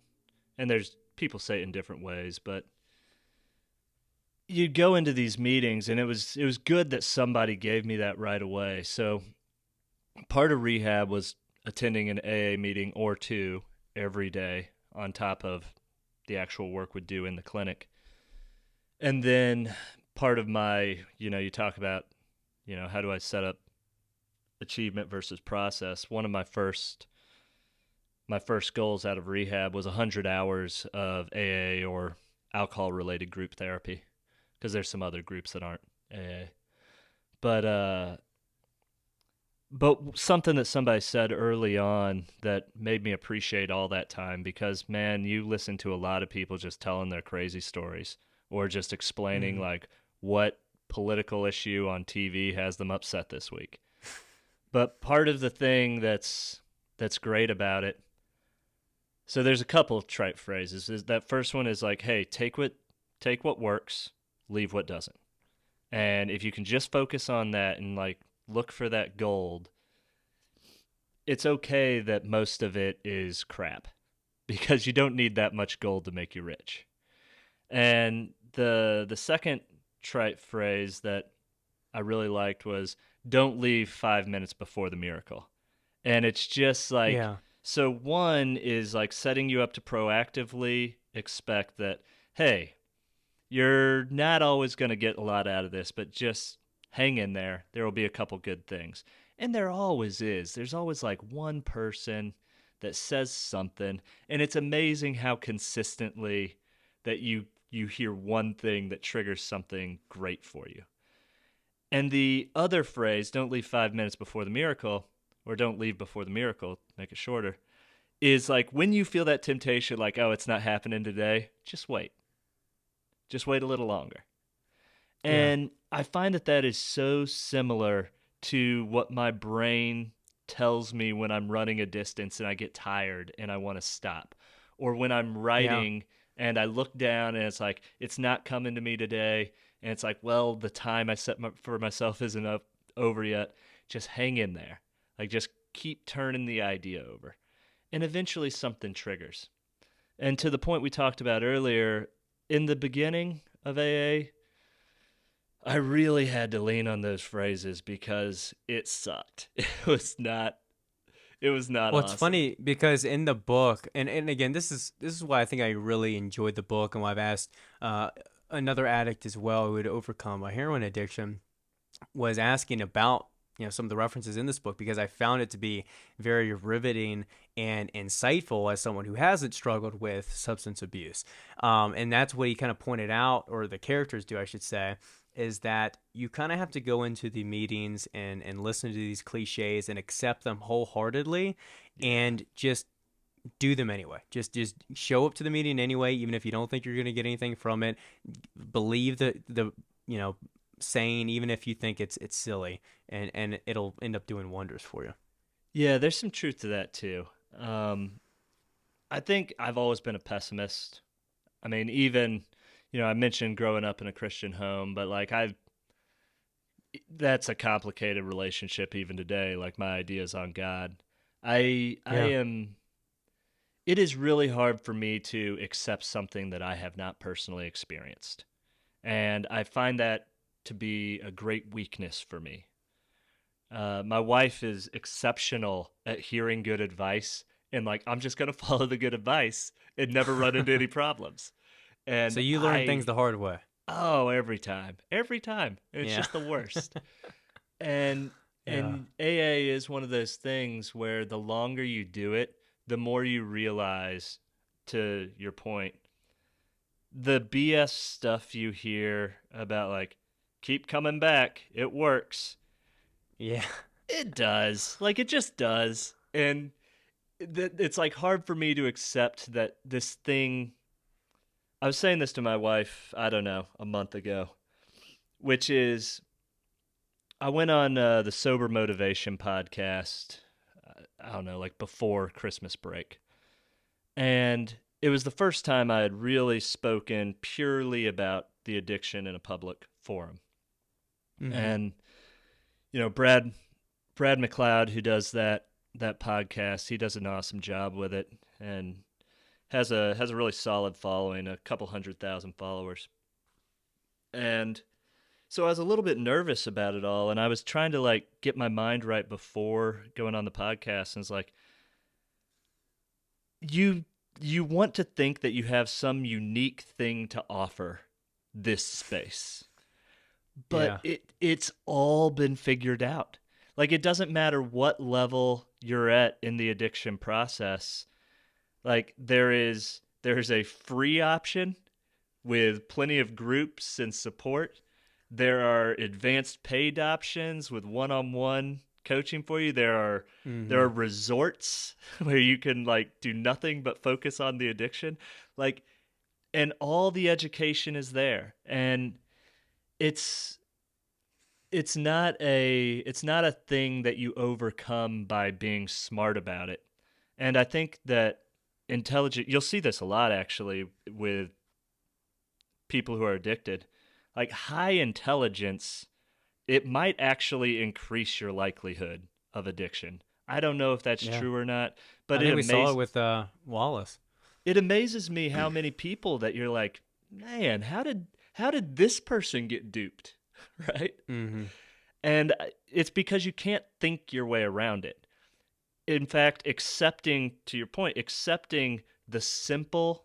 And there's people say it in different ways, but you'd go into these meetings and it was good that somebody gave me that right away. So part of rehab was attending an AA meeting or two every day on top of the actual work we'd do in the clinic. And then part of my, you talk about, how do I set up achievement versus process? One of my first goals out of rehab was 100 hours of AA or alcohol-related group therapy, because there's some other groups that aren't AA. But something that somebody said early on that made me appreciate all that time, because, man, you listen to a lot of people just telling their crazy stories or just explaining like what political issue on TV has them upset this week. But part of the thing that's great about it, so there's a couple of trite phrases. That first one is like, hey, take what works, leave what doesn't. And if you can just focus on that and like look for that gold, it's okay that most of it is crap, because you don't need that much gold to make you rich. And the second trite phrase that I really liked was don't leave 5 minutes before the miracle. And it's just like, so one is like setting you up to proactively expect that, hey, you're not always going to get a lot out of this, but just hang in there. There will be a couple good things. And there always is. There's always like one person that says something, and it's amazing how consistently that you hear one thing that triggers something great for you. And the other phrase, don't leave 5 minutes before the miracle, or don't leave before the miracle, make it shorter, is like when you feel that temptation, like, oh, it's not happening today, just wait. Just wait a little longer. And I find that is so similar to what my brain tells me when I'm running a distance and I get tired and I want to stop. Or when I'm writing and I look down and it's like, it's not coming to me today. And it's like, well, the time I set for myself isn't over yet. Just hang in there. Like, just keep turning the idea over. And eventually something triggers. And to the point we talked about earlier, in the beginning of AA, I really had to lean on those phrases because it sucked. It was not Well, awesome. it's funny because in the book, and again, this is why I think I really enjoyed the book, and why I've asked another addict as well who had overcome a heroin addiction was asking about some of the references in this book, because I found it to be very riveting and insightful as someone who hasn't struggled with substance abuse. And that's what he kind of pointed out, or the characters do, I should say, is that you kind of have to go into the meetings and listen to these cliches and accept them wholeheartedly and just do them anyway. Just show up to the meeting anyway, even if you don't think you're going to get anything from it. Believe the saying, even if you think it's silly, and it'll end up doing wonders for you. Yeah, there's some truth to that too. I think I've always been a pessimist. I mean, even, I mentioned growing up in a Christian home, but like that's a complicated relationship even today. Like my ideas on God, I Yeah. am. It is really hard for me to accept something that I have not personally experienced, and I find that to be a great weakness for me. My wife is exceptional at hearing good advice, and like I'm just gonna follow the good advice and never run into any problems. So And you learn things the hard way. oh, every time, it's Yeah. just the worst. And Yeah. and AA is one of those things where the longer you do it, the more you realize, to your point, the BS stuff you hear about like keep coming back, it works. Yeah. It does. Like it just does. And it's like hard for me to accept that this thing. I was saying this to my wife, I don't know, a month ago, which is I went on the Sober Motivation podcast, I don't know, like before Christmas break. And it was the first time I had really spoken purely about the addiction in a public forum. Hmm. And, Brad McLeod, who does that podcast, he does an awesome job with it and has a really solid following, a couple 100,000 followers. And so I was a little bit nervous about it all, and I was trying to like get my mind right before going on the podcast. And it's like you want to think that you have some unique thing to offer this space, but Yeah. it's all been figured out. Like it doesn't matter what level you're at in the addiction process. Like there's a free option with plenty of groups and support. There are advanced paid options with one-on-one coaching for you. There are Hmm. resorts where you can like do nothing but focus on the addiction. Like and all the education is there. And it's it's not a thing that you overcome by being smart about it. And I think that you'll see this a lot actually with people who are addicted. Like high intelligence, it might actually increase your likelihood of addiction. I don't know if that's Yeah. true or not, I but think we saw it with Wallace. it amazes me how many people that you're like, man, how did this person get duped, right? Hmm. And it's because you can't think your way around it. In fact, to your point, accepting the simple,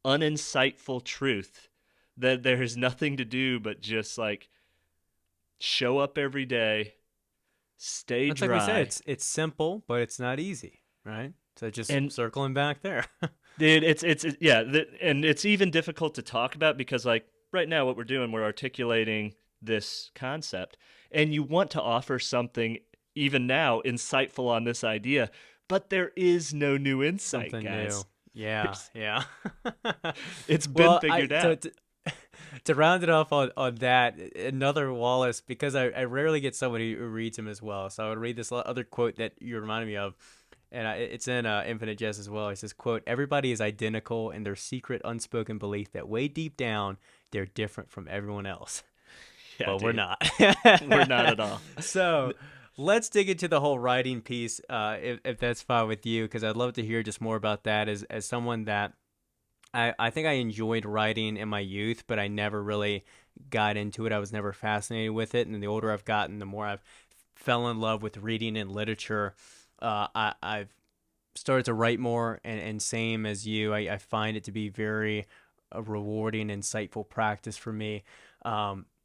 uninsightful truth that there is nothing to do but just like show up every day, stay That's like we said. dry. It's simple, but it's not easy, right? So just And circling back there. dude, yeah, and it's even difficult to talk about because like right now what we're doing, we're articulating this concept, and you want to offer something even now insightful on this idea, but there is no new insight, Something new. guys. Yeah, There's, yeah. it's been Well, I figured to, out. to to round it off on that, another Wallace, because I rarely get someone who reads him as well. So I would read this other quote that you reminded me of, and it's in Infinite Jest as well. He says, "Quote: Everybody is identical in their secret, unspoken belief that way deep down they're different from everyone else, Yeah, but we're dude, not." we're not at all. So let's dig into the whole writing piece, if that's fine with you, because I'd love to hear just more about that as someone that I think I enjoyed writing in my youth, but I never really got into it. I was never fascinated with it. And the older I've gotten, the more I've fell in love with reading and literature. I've started to write more, and same as you, I find it to be very rewarding, insightful practice for me.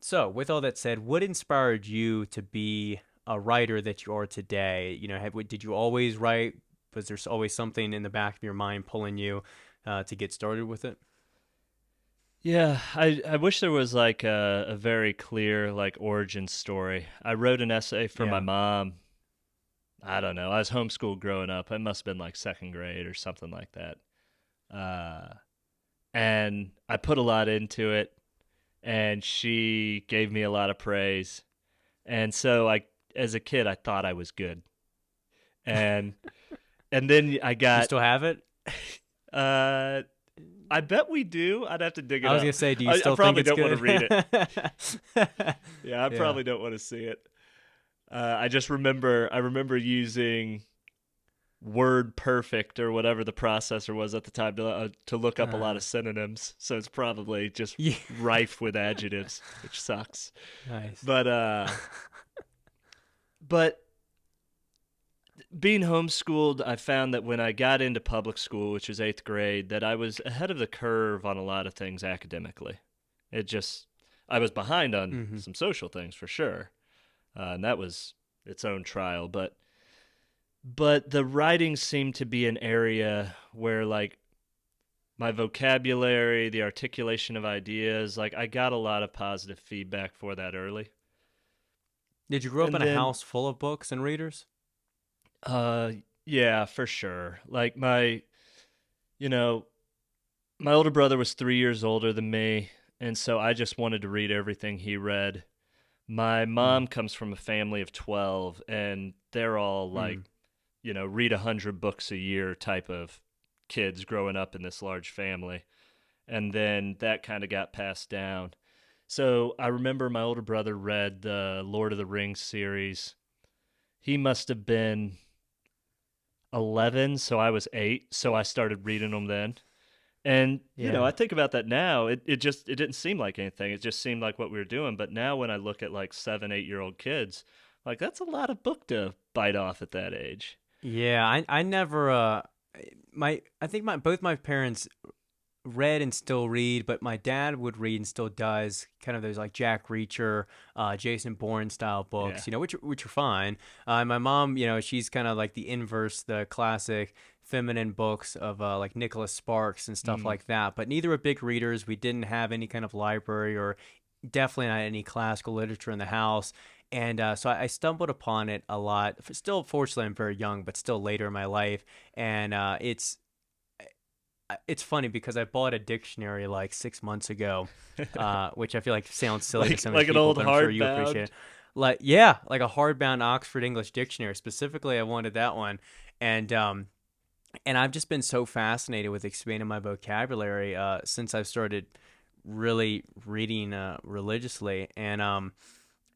So, with all that said, what inspired you to be a writer that you are today? Did you always write? Was there always something in the back of your mind pulling you to get started with it? Yeah, I wish there was like a very clear like origin story. I wrote an essay for my Yeah. mom. I don't know. I was homeschooled growing up. It must have been like second grade or something like that. Uh, and I put a lot into it. and she gave me a lot of praise. And so as a kid, I thought I was good. And then I You got still have it? uh I bet we do. I'd have to dig it I was up. gonna say, do you I still think probably it's don't want to good? read it. Yeah, I Yeah. probably don't want to see it. I just remember using Word Perfect or whatever the processor was at the time to look up a lot Uh, of synonyms. So it's probably just yeah. rife with adjectives, which sucks. Nice. But being homeschooled, I found that when I got into public school, which was 8th grade, that I was ahead of the curve on a lot of things academically. I was behind on Hmm. some social things for sure, and that was its own trial. But the writing seemed to be an area where like my vocabulary, the articulation of ideas, like I got a lot of positive feedback for that early. Did you grow up And in a then house full of books and readers? uh yeah, for sure. Like you know, my older brother was 3 years older than me, and so I just wanted to read everything he read. My Mm. mom comes from a family of 12, and they're all like, Mm. read 100 books a year type of kids growing up in this large family. And then that kind of got passed down. So I remember my older brother read the Lord of the Rings series. He must have been 11, so I was 8, so I started reading them then. And Yeah. I think about that now. It didn't seem like anything. It just seemed like what we were doing. But now when I look at like 7, 8 year old kids, like that's a lot of book to bite off at that age. Yeah. I never. I think both my parents read and still read, but my dad would read and still does kind of those like Jack Reacher, Jason Bourne style Yeah. books, which are fine. And my mom, she's kind of like the inverse, the classic feminine books of like Nicholas Sparks and stuff Mm. like that. But neither were big readers. We didn't have any kind of library or definitely not any classical literature in the house. And so I stumbled upon it a lot. Still, fortunately, I'm very young, but still later in my life. And it's funny because I bought a dictionary like 6 months ago, which I feel like sounds silly to so many Like an people, old but I'm sure you appreciate hardbound. it. Like, yeah, like a hardbound Oxford English dictionary. Specifically, I wanted that one, and I've just been so fascinated with expanding my vocabulary since I've started really reading religiously, and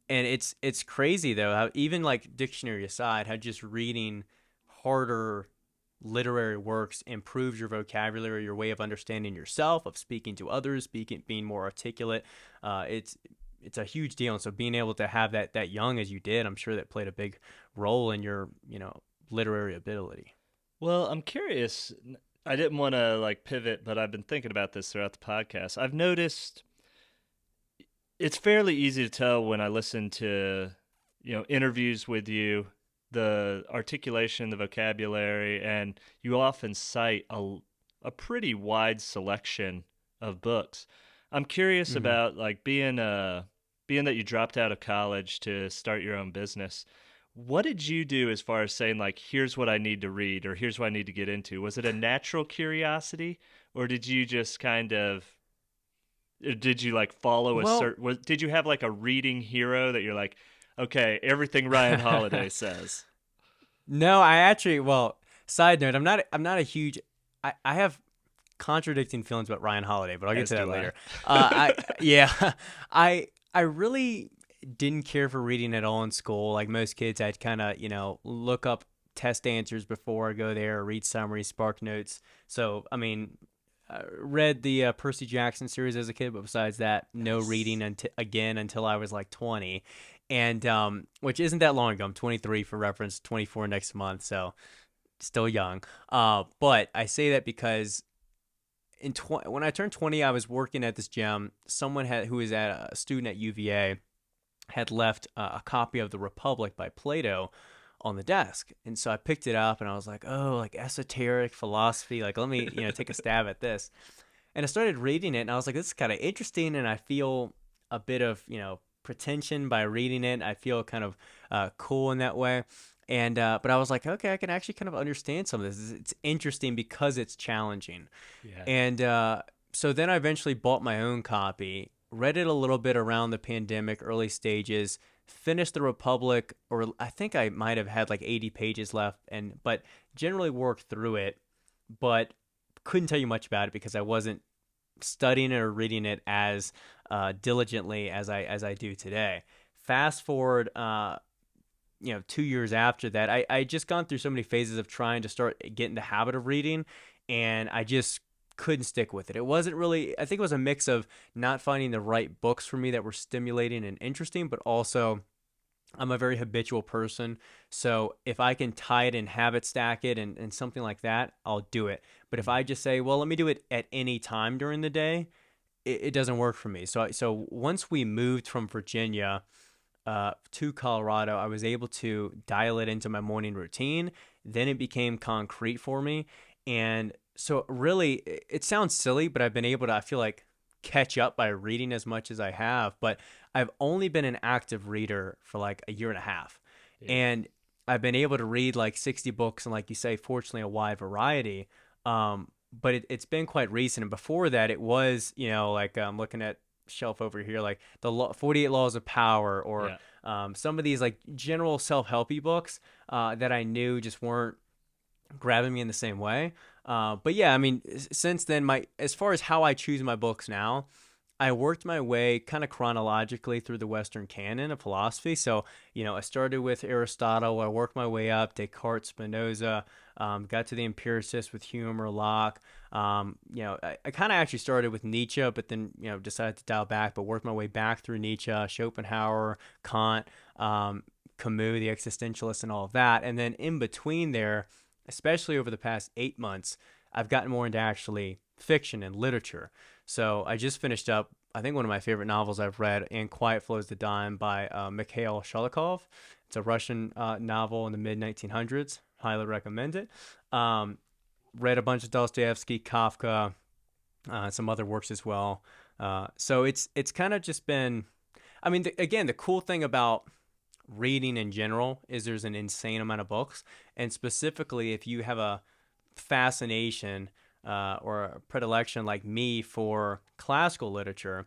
it's crazy though how even like dictionary aside, how just reading harder literary works improves your vocabulary, your way of understanding yourself, of speaking to others, being more articulate. It's a huge deal, and so being able to have that young as you did, I'm sure that played a big role in your literary ability. Well, I'm curious. I didn't want to like pivot, but I've been thinking about this throughout the podcast. I've noticed it's fairly easy to tell when I listen to, interviews with you, the articulation, the vocabulary, and you often cite a pretty wide selection of books. I'm curious Hmm. about like being that you dropped out of college to start your own business. What did you do as far as saying like here's what I need to read or here's what I need to get into? Was it a natural curiosity or did you just kind of did you like follow a Well, certain did you have like a reading hero that you're like okay, everything Ryan Holiday says? no, I actually. Well, side note, I'm not a huge. I have contradicting feelings about Ryan Holiday, but I'll get As to that do I. later. I yeah, I really didn't care for reading at all in school. Like most kids, I'd kind of look up test answers before I go there, read summaries, spark notes. So I mean, read the Percy Jackson series as a kid, but besides that, no Nice. reading until I was like 20, and which isn't that long ago. I'm 23 for reference, 24 next month, so still young. But I say that because when I turned 20, I was working at this gym. Someone who was a student at UVA had left a copy of The Republic by Plato on the desk. And so I picked it up and I was like, oh, like esoteric philosophy. Like, let me, take a stab at this. And I started reading it and I was like, this is kind of interesting. And I feel a bit of, pretension by reading it. I feel kind of cool in that way. And, but I was like, okay, I can actually kind of understand some of this. It's interesting because it's challenging. Yeah. And so then I eventually bought my own copy read it a little bit around the pandemic, early stages, finished The Republic, or I think I might have had like 80 pages left, but generally worked through it, but couldn't tell you much about it because I wasn't studying it or reading it as diligently as I do today. Fast forward, 2 years after that, I just gone through so many phases of trying to start getting the habit of reading, and I just couldn't stick with it. It wasn't really, I think it was a mix of not finding the right books for me that were stimulating and interesting, but also I'm a very habitual person. So if I can tie it and habit stack it and something like that, I'll do it. But if I just say, well, let me do it at any time during the day, it doesn't work for me. So once we moved from Virginia to Colorado, I was able to dial it into my morning routine. Then it became concrete for me. And so really, it sounds silly, but I've been able to, I feel like, catch up by reading as much as I have. But I've only been an active reader for like a year and a half. Yeah. And I've been able to read like 60 books and, like you say, fortunately, a wide variety. But it's been quite recent. And before that, it was, like I'm looking at shelf over here, like the 48 Laws of Power, or some of these like general self-helpy books that I knew just weren't grabbing me in the same way. But yeah, I mean, since then, as far as how I choose my books now, I worked my way kind of chronologically through the Western canon of philosophy. So, I started with Aristotle, I worked my way up, Descartes, Spinoza, got to the empiricists with Hume or Locke. I kind of actually started with Nietzsche, but then, decided to dial back, but worked my way back through Nietzsche, Schopenhauer, Kant, Camus, the existentialist, and all of that. And then in between there, especially over the past 8 months, I've gotten more into actually fiction and literature. So I just finished up, I think one of my favorite novels I've read, And Quiet Flows the Dime by Mikhail Sholokhov. It's a Russian novel in the mid-1900s. Highly recommend it. Read a bunch of Dostoevsky, Kafka, some other works as well. So it's kind of just been, I mean, again, the cool thing about reading in general is there's an insane amount of books. And specifically, if you have a fascination or a predilection like me for classical literature,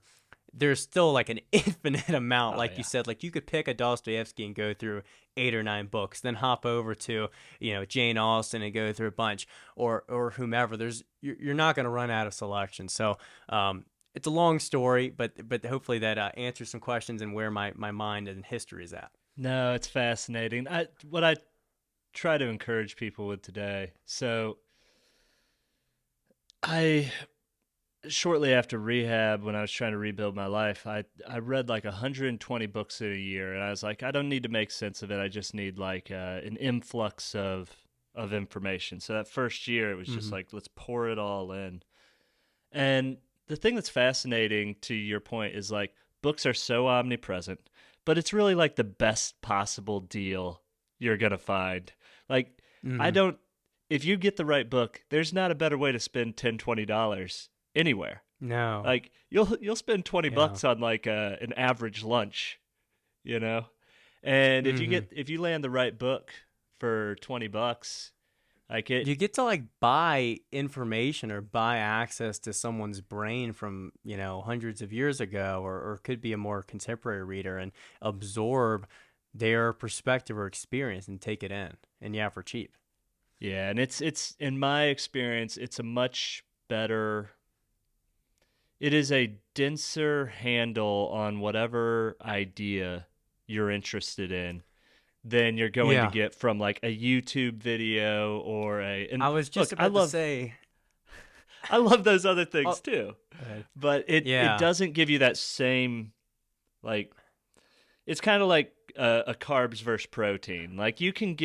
there's still like an infinite amount. You said, like you could pick a Dostoevsky and go through 8 or 9 books, then hop over to, Jane Austen and go through a bunch, or whomever. You're not going to run out of selection. So it's a long story, but hopefully that answers some questions and where my mind and history is at. No, it's fascinating. What I try to encourage people with today. So shortly after rehab, when I was trying to rebuild my life, I read like 120 books in a year, and I was like, I don't need to make sense of it. I just need like an influx of information. So that first year, it was just like, let's pour it all in. And the thing that's fascinating, to your point, is like books are so omnipresent, but it's really like the best possible deal you're gonna find. Like if you get the right book, there's not a better way to spend $10-$20 anywhere. No. Like you'll spend $20 on like an average lunch, And if you land the right book for $20, like you get to like buy information or buy access to someone's brain from, hundreds of years ago, or could be a more contemporary reader, and absorb their perspective or experience and take it in, and for cheap. Yeah, and it's in my experience, it's a much better, it is a denser handle on whatever idea you're interested in than you're going to get from like a YouTube video or I was just about to say, I love those other things too, but it doesn't give you that same, like, it's kind of like a carbs versus protein. Like you can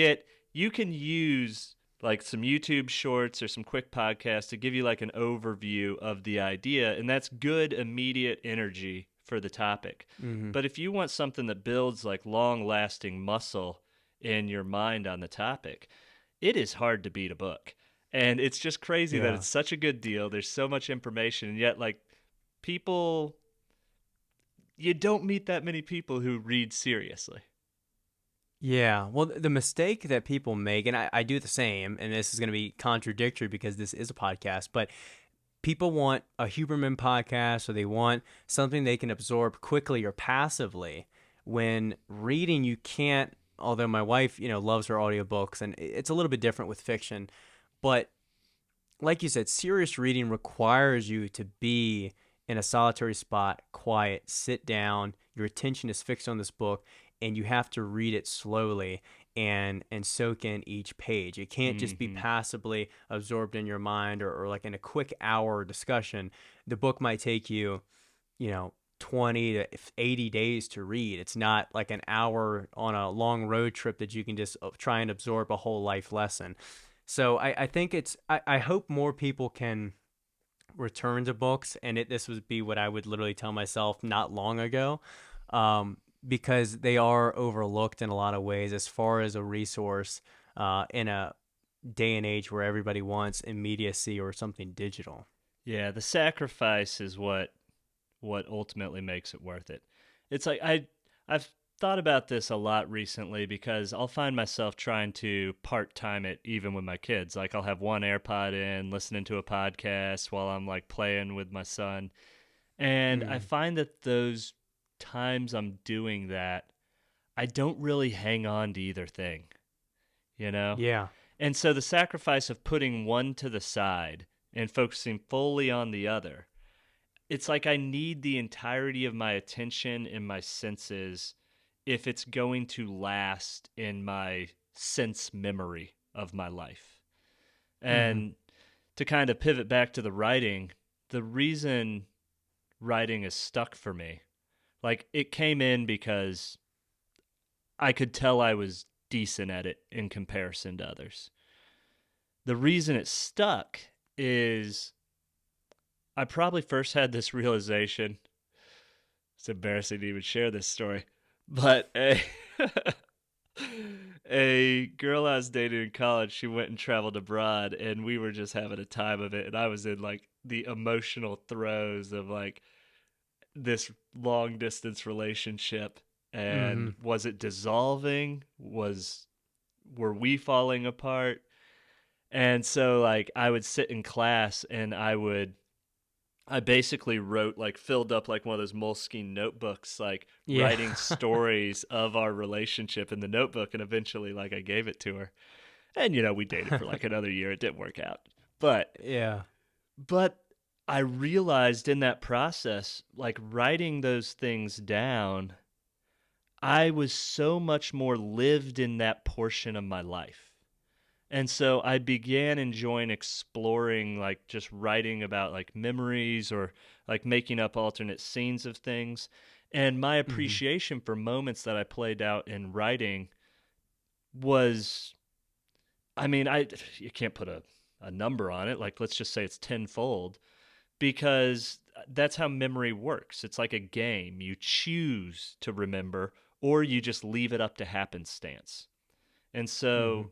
use like some YouTube shorts or some quick podcasts to give you like an overview of the idea, and that's good immediate energy for the topic. But if you want something that builds like long-lasting muscle in your mind on the topic, it is hard to beat a book. And it's just crazy that it's such a good deal. There's so much information, and yet like you don't meet that many people who read seriously. Yeah, well, the mistake that people make, and I do the same, and this is going to be contradictory because this is a podcast, but people want a Huberman podcast, or they want something they can absorb quickly or passively. When reading, you can't, although my wife, loves her audiobooks, and it's a little bit different with fiction, but like you said, serious reading requires you to be in a solitary spot, quiet, sit down, your attention is fixed on this book, and you have to read it slowly and soak in each page. It can't just be Mm-hmm. passively absorbed in your mind, or like in a quick hour discussion. The book might take you, 20 to 80 days to read. It's not like an hour on a long road trip that you can just try and absorb a whole life lesson. So I think I hope more people can return to books, and this would be what I would literally tell myself not long ago, because they are overlooked in a lot of ways as far as a resource in a day and age where everybody wants immediacy or something digital. Yeah, the sacrifice is what ultimately makes it worth it. It's like I've thought about this a lot recently because I'll find myself trying to part-time it even with my kids. Like I'll have one AirPod in, listening to a podcast while I'm like playing with my son. And I Mm. find that those times I'm doing that, I don't really hang on to either thing, you know? Yeah. And so the sacrifice of putting one to the side and focusing fully on the other, it's like I need the entirety of my attention and my senses if it's going to last in my sense memory of my life. Mm-hmm. And to kind of pivot back to the writing, the reason writing is stuck for me, like it came in because I could tell I was decent at it in comparison to others. The reason it stuck is I probably first had this realization. It's embarrassing to even share this story, but a girl I was dating in college, she went and traveled abroad, and we were just having a time of it. And I was in like the emotional throes of like this long distance relationship. Mm-hmm. And was it dissolving? Were we falling apart? And so like I would sit in class and I basically wrote like filled up like one of those Moleskine notebooks, like Yeah. writing stories of our relationship in the notebook, and eventually like I gave it to her. And we dated for like another year. It didn't work out. But Yeah. but I realized in that process, like writing those things down, I was so much more lived in that portion of my life. And so I began enjoying exploring, like just writing about like memories or like making up alternate scenes of things. And my Mm-hmm. appreciation for moments that I played out in writing was, I mean, you can't put a number on it. Like, let's just say it's tenfold because that's how memory works. It's like a game. You choose to remember or you just leave it up to happenstance. And Mm-hmm. so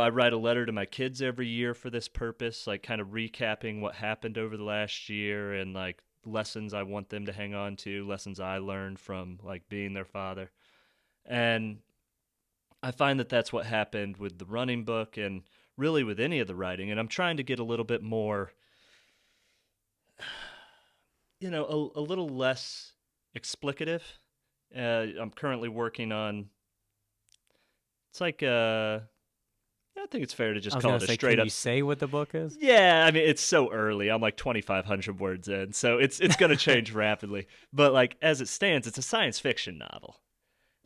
I write a letter to my kids every year for this purpose, like kind of recapping what happened over the last year and like lessons I want them to hang on to, lessons I learned from like being their father. And I find that that's what happened with the running book and really with any of the writing. And I'm trying to get a little bit more, a little less explicative. I'm currently working on, it's like, I think it's fair to I just was call gonna it a say, straight can up. you say what the book is? Yeah, I mean it's so early. I'm like 2,500 words in, so it's going to change rapidly. But like as it stands, it's a science fiction novel,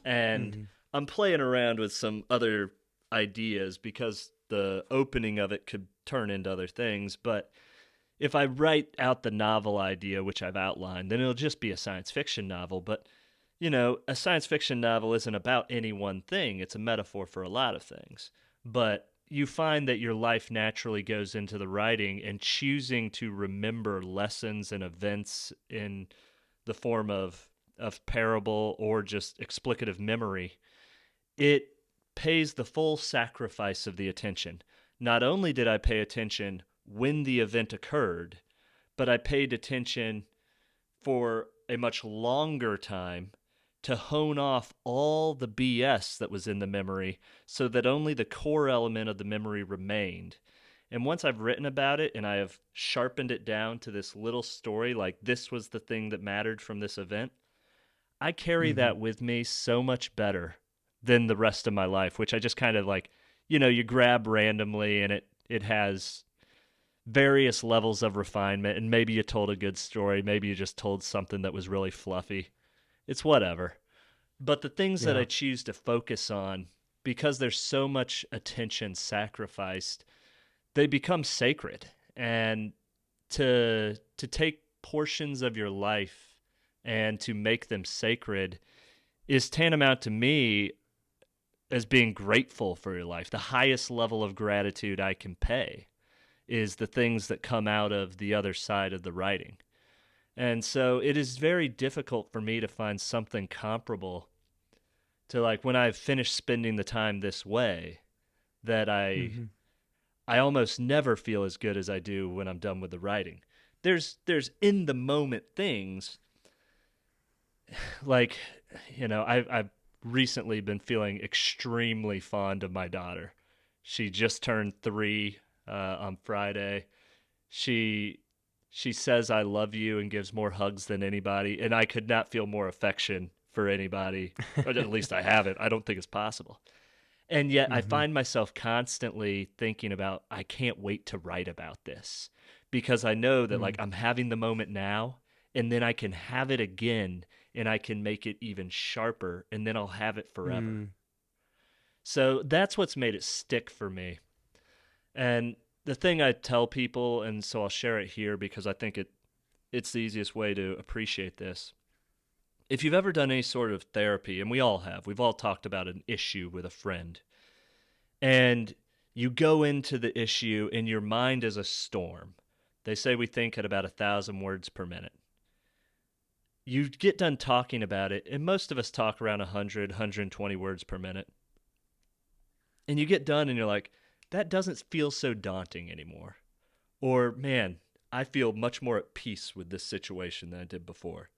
and Mm-hmm. I'm playing around with some other ideas because the opening of it could turn into other things. But if I write out the novel idea, which I've outlined, then it'll just be a science fiction novel. But a science fiction novel isn't about any one thing. It's a metaphor for a lot of things. But you find that your life naturally goes into the writing and choosing to remember lessons and events in the form of parable or just explicative memory. It pays the full sacrifice of the attention. Not only did I pay attention when the event occurred, but I paid attention for a much longer time to hone off all the BS that was in the memory so that only the core element of the memory remained. And once I've written about it and I have sharpened it down to this little story, like this was the thing that mattered from this event, I carry Mm-hmm. that with me so much better than the rest of my life, which I just kind of like, you grab randomly and it has various levels of refinement. And maybe you told a good story. Maybe you just told something that was really fluffy. It's whatever. But the things that I Yeah. choose to focus on, because there's so much attention sacrificed, they become sacred. And to take portions of your life and to make them sacred is tantamount to me as being grateful for your life. The highest level of gratitude I can pay is the things that come out of the other side of the writing. And so it is very difficult for me to find something comparable to like when I've finished spending the time this way that Mm-hmm. I almost never feel as good as I do when I'm done with the writing. There's in the moment things like I've recently been feeling extremely fond of my daughter. She just turned 3 on Friday. She she says I love you and gives more hugs than anybody, and I could not feel more affection for anybody. Or at least I haven't. I don't think it's possible. And yet I Mm-hmm. find myself constantly thinking about I can't wait to write about this because I know that like Mm. I'm having the moment now and then I can have it again and I can make it even sharper and then I'll have it forever. Mm. So that's what's made it stick for me. And the thing I tell people, and so I'll share it here because I think it's the easiest way to appreciate this. If you've ever done any sort of therapy, and we all have, we've all talked about an issue with a friend, and you go into the issue and your mind is a storm. They say we think at about 1,000 words per minute. You get done talking about it, and most of us talk around 100, 120 words per minute. And you get done and you're like, that doesn't feel so daunting anymore. Or, man, I feel much more at peace with this situation than I did before.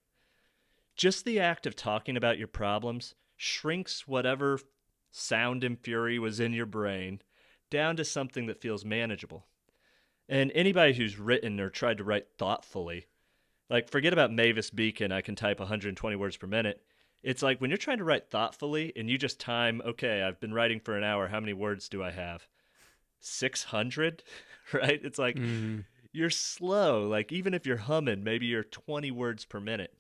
Just the act of talking about your problems shrinks whatever sound and fury was in your brain down to something that feels manageable. And anybody who's written or tried to write thoughtfully, like forget about Mavis Beacon, I can type 120 words per minute. It's like when you're trying to write thoughtfully and you just time, okay, I've been writing for an hour, how many words do I have? 600, right? It's like Mm-hmm. you're slow. Like even if you're humming, maybe you're 20 words per minute.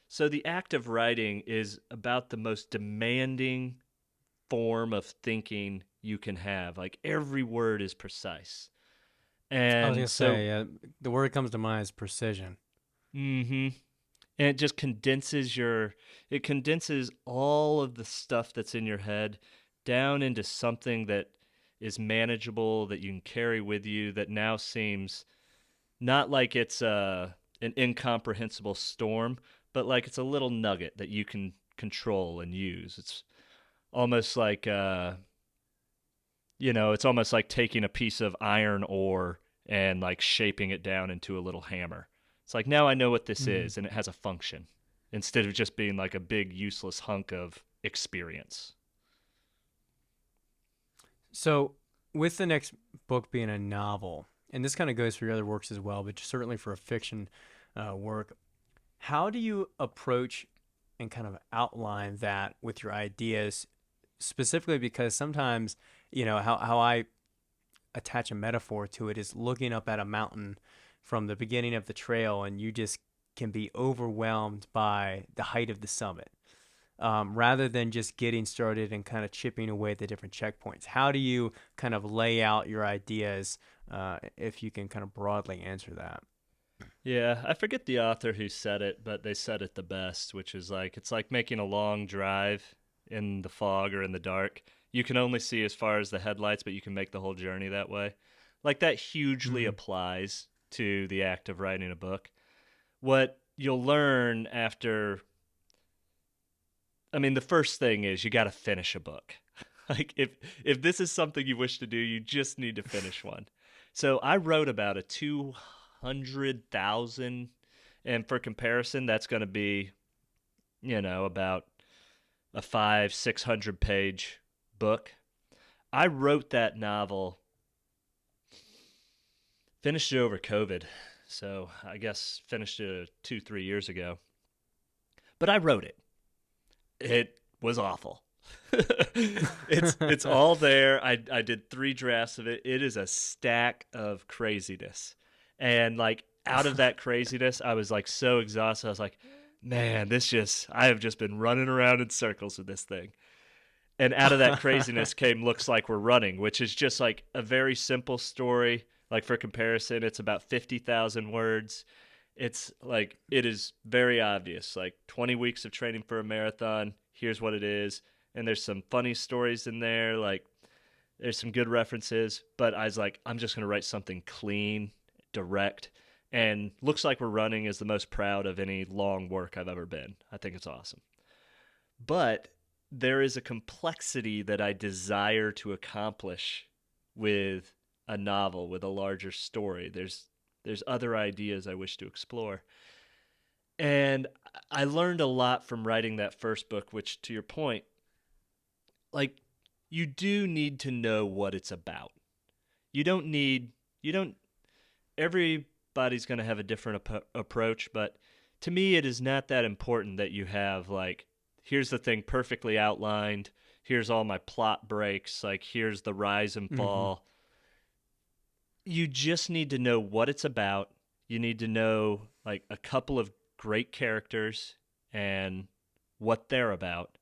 So the act of writing is about the most demanding form of thinking you can have. Like every word is precise. I was And gonna so, say, the word that comes to mind is precision. mhm. And it just it condenses all of the stuff that's in your head down into something that is manageable that you can carry with you that now seems not like it's an incomprehensible storm, but like it's a little nugget that you can control and use. It's almost like it's almost like taking a piece of iron ore and like shaping it down into a little hammer. It's like now I know what this Mm-hmm. is and it has a function instead of just being like a big useless hunk of experience. So, with the next book being a novel, and this kind of goes for your other works as well, but certainly for a fiction work, how do you approach and kind of outline that with your ideas, specifically because sometimes, how I attach a metaphor to it is looking up at a mountain from the beginning of the trail, and you just can be overwhelmed by the height of the summit rather than just getting started and kind of chipping away at the different checkpoints. How do you kind of lay out your ideas if you can kind of broadly answer that? Yeah, I forget the author who said it, but they said it the best, which is like it's like making a long drive in the fog or in the dark. You can only see as far as the headlights, but you can make the whole journey that way. Like that hugely Mm, applies to the act of writing a book. What you'll learn after, I mean, the first thing is you got to finish a book. Like if this is something you wish to do, you just need to finish one. So I wrote about a 200,000, and for comparison, that's going to be about a 500-600 page book. I wrote that novel Finished it over COVID. So I guess finished it 2, 3 years ago. But I wrote it. It was awful. It's all there. I did 3 drafts of it. It is a stack of craziness. And like out of that craziness, I was like so exhausted. I was like, man, I have just been running around in circles with this thing. And out of that craziness came Looks Like We're Running, which is just like a very simple story. Like for comparison, it's about 50,000 words. It's like, it is very obvious. Like 20 weeks of training for a marathon. Here's what it is. And there's some funny stories in there. Like there's some good references. But I was like, I'm just going to write something clean, direct. And Looks Like We're Running is the most proud of any long work I've ever been. I think it's awesome. But there is a complexity that I desire to accomplish with a novel, with a larger story. There's other ideas I wish to explore. And I learned a lot from writing that first book, which, to your point, like, you do need to know what it's about. You don't, everybody's going to have a different approach, but to me, it is not that important that you have, like, here's the thing perfectly outlined. Here's all my plot breaks. Like, here's the rise and fall. You just need to know what it's about. You need to know, like, a couple of great characters and what they're about.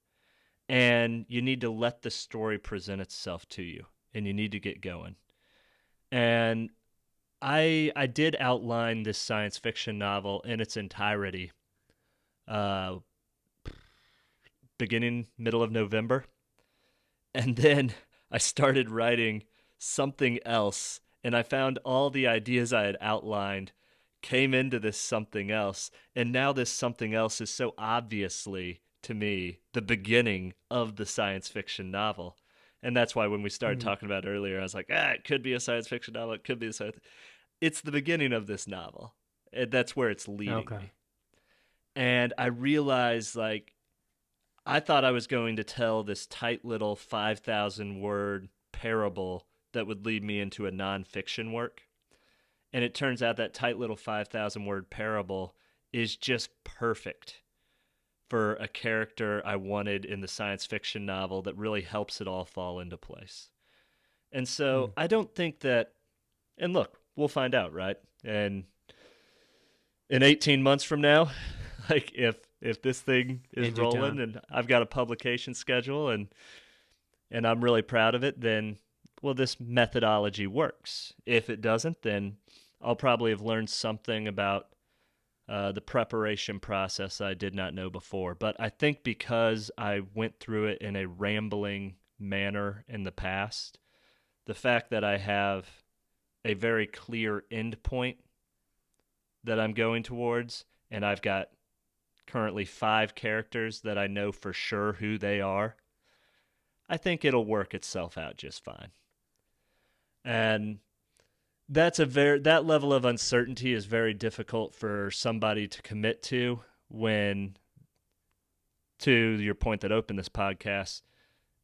And you need to let the story present itself to you. And you need to get going. And I did outline this science fiction novel in its entirety middle of November. And then I started writing something else, and I found all the ideas I had outlined came into this something else. And now this something else is so obviously, to me, the beginning of the science fiction novel. And that's why when we started talking about it earlier, I was like, it could be a science fiction novel. It could be a science. It's the beginning of this novel. And that's where it's leading me. And I realized, like, I thought I was going to tell this tight little 5,000 word parable that would lead me into a nonfiction work. And it turns out that tight little 5,000 word parable is just perfect for a character I wanted in the science fiction novel that really helps it all fall into place. And so I don't think that, and look, we'll find out, right? And in 18 months from now, like if this thing is rolling and I've got a publication schedule and I'm really proud of it, then, well, this methodology works. If it doesn't, then I'll probably have learned something about the preparation process I did not know before. But I think because I went through it in a rambling manner in the past, the fact that I have a very clear end point that I'm going towards, and I've got currently 5 characters that I know for sure who they are, I think it'll work itself out just fine. And that level of uncertainty is very difficult for somebody to commit to when, to your point that opened this podcast,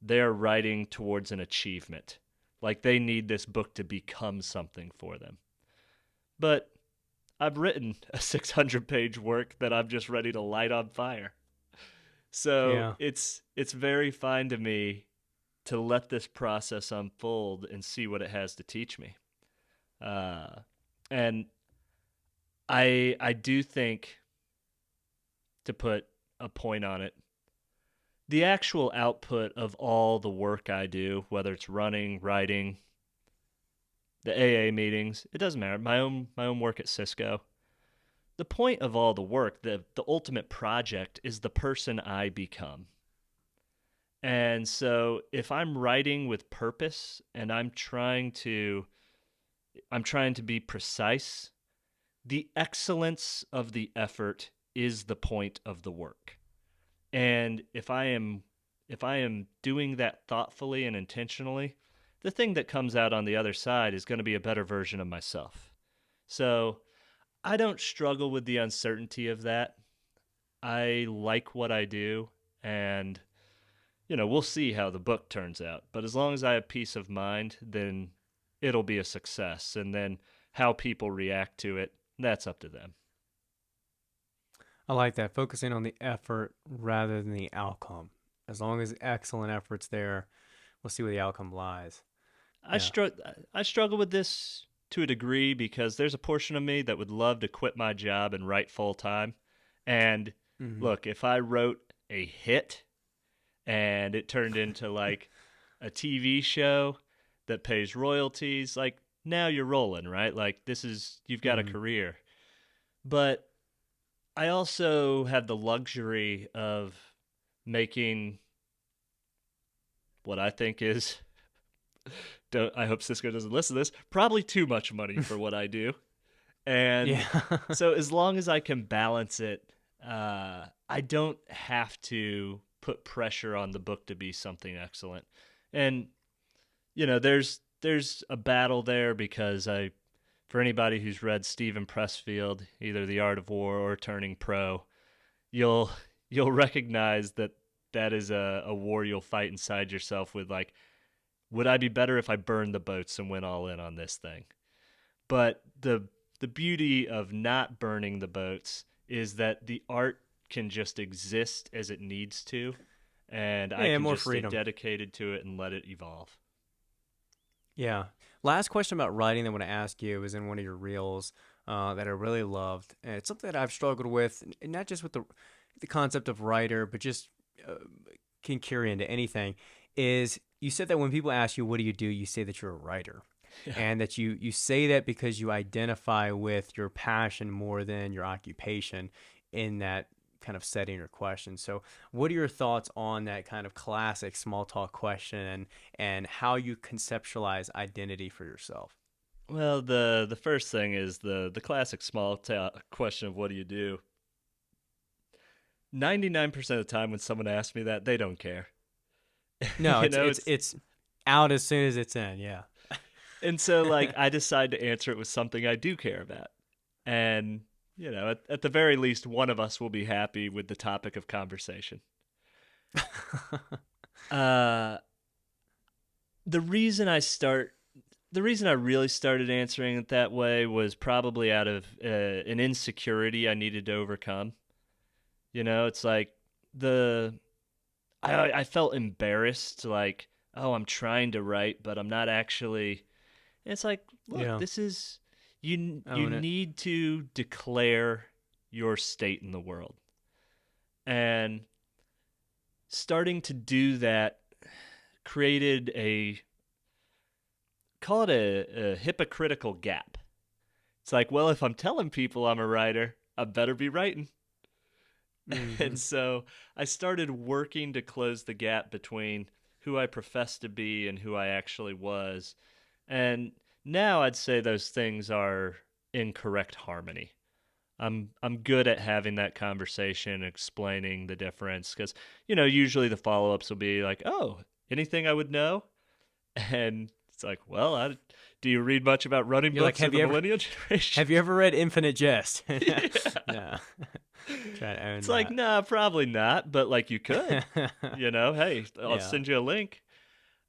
they're writing towards an achievement. Like they need this book to become something for them. But I've written a 600-page work that I'm just ready to light on fire. So it's very fine to me to let this process unfold and see what it has to teach me. And I do think, to put a point on it, the actual output of all the work I do, whether it's running, writing, the AA meetings, it doesn't matter. My own work at Cisco. The point of all the work, the ultimate project, is the person I become. And so if I'm writing with purpose and I'm trying to be precise, the excellence of the effort is the point of the work. And if I am doing that thoughtfully and intentionally, the thing that comes out on the other side is going to be a better version of myself. So I don't struggle with the uncertainty of that. I like what I do, and we'll see how the book turns out. But as long as I have peace of mind, then it'll be a success. And then how people react to it, that's up to them. I like that. Focusing on the effort rather than the outcome. As long as excellent effort's there, we'll see where the outcome lies. I Yeah. str- I struggle with this to a degree because there's a portion of me that would love to quit my job and write full time. And Hmm. look, if I wrote a hit and it turned into like a TV show that pays royalties, like now you're rolling, right? Like you've got a Hmm. career. But I also have the luxury of making what I think is, I hope Cisco doesn't listen to this, probably too much money for what I do. And Yeah. so as long as I can balance it, I don't have to put pressure on the book to be something excellent. And there's a battle there because for anybody who's read Stephen Pressfield, either The Art of War or Turning Pro, you'll you'll recognize that is a war you'll fight inside yourself with, like, would I be better if I burned the boats and went all in on this thing? But the beauty of not burning the boats is that the art can just exist as it needs to, and I Yeah, can more just stay freedom. dedicated to it and let it evolve. Yeah. Last question about writing that I want to ask you was in one of your reels that I really loved. And it's something that I've struggled with, and not just with the concept of writer, but just uh, can carry into anything. Is you said that when people ask you, what do? You say that you're a writer. Yeah. And that you say that because you identify with your passion more than your occupation in that kind of setting or question. So, what are your thoughts on that kind of classic small talk question and how you conceptualize identity for yourself? Well, the first thing is the classic small talk question of what do? 99% of the time when someone asks me that, they don't care. No, you it's know, it's it's it's out as soon as it's in. Yeah. and so like I decide to answer it with something I do care about. And at the very least one of us will be happy with the topic of conversation. Uh the reason I start the reason I really started answering it that way was probably out of an insecurity I needed to overcome. It's like the I felt embarrassed, like, oh, I'm trying to write, but I'm not actually. And it's like, look, Yeah. this is you Own it. need to declare your state in the world, and starting to do that created a call it a hypocritical gap. It's like, well, if I'm telling people I'm a writer, I better be writing. Hmm. And so I started working to close the gap between who I professed to be and who I actually was. And now I'd say those things are in correct harmony. I'm good at having that conversation, explaining the difference, because usually the follow ups will be like, "Oh, anything I would know?" And it's like, "Well, do you read much about running You're like, books or the millennial generation?" have you ever read Infinite Jest? Yeah. No. Try to own It's like, that. nah, probably not, but like you could. Hey, I'll Yeah. send you a link.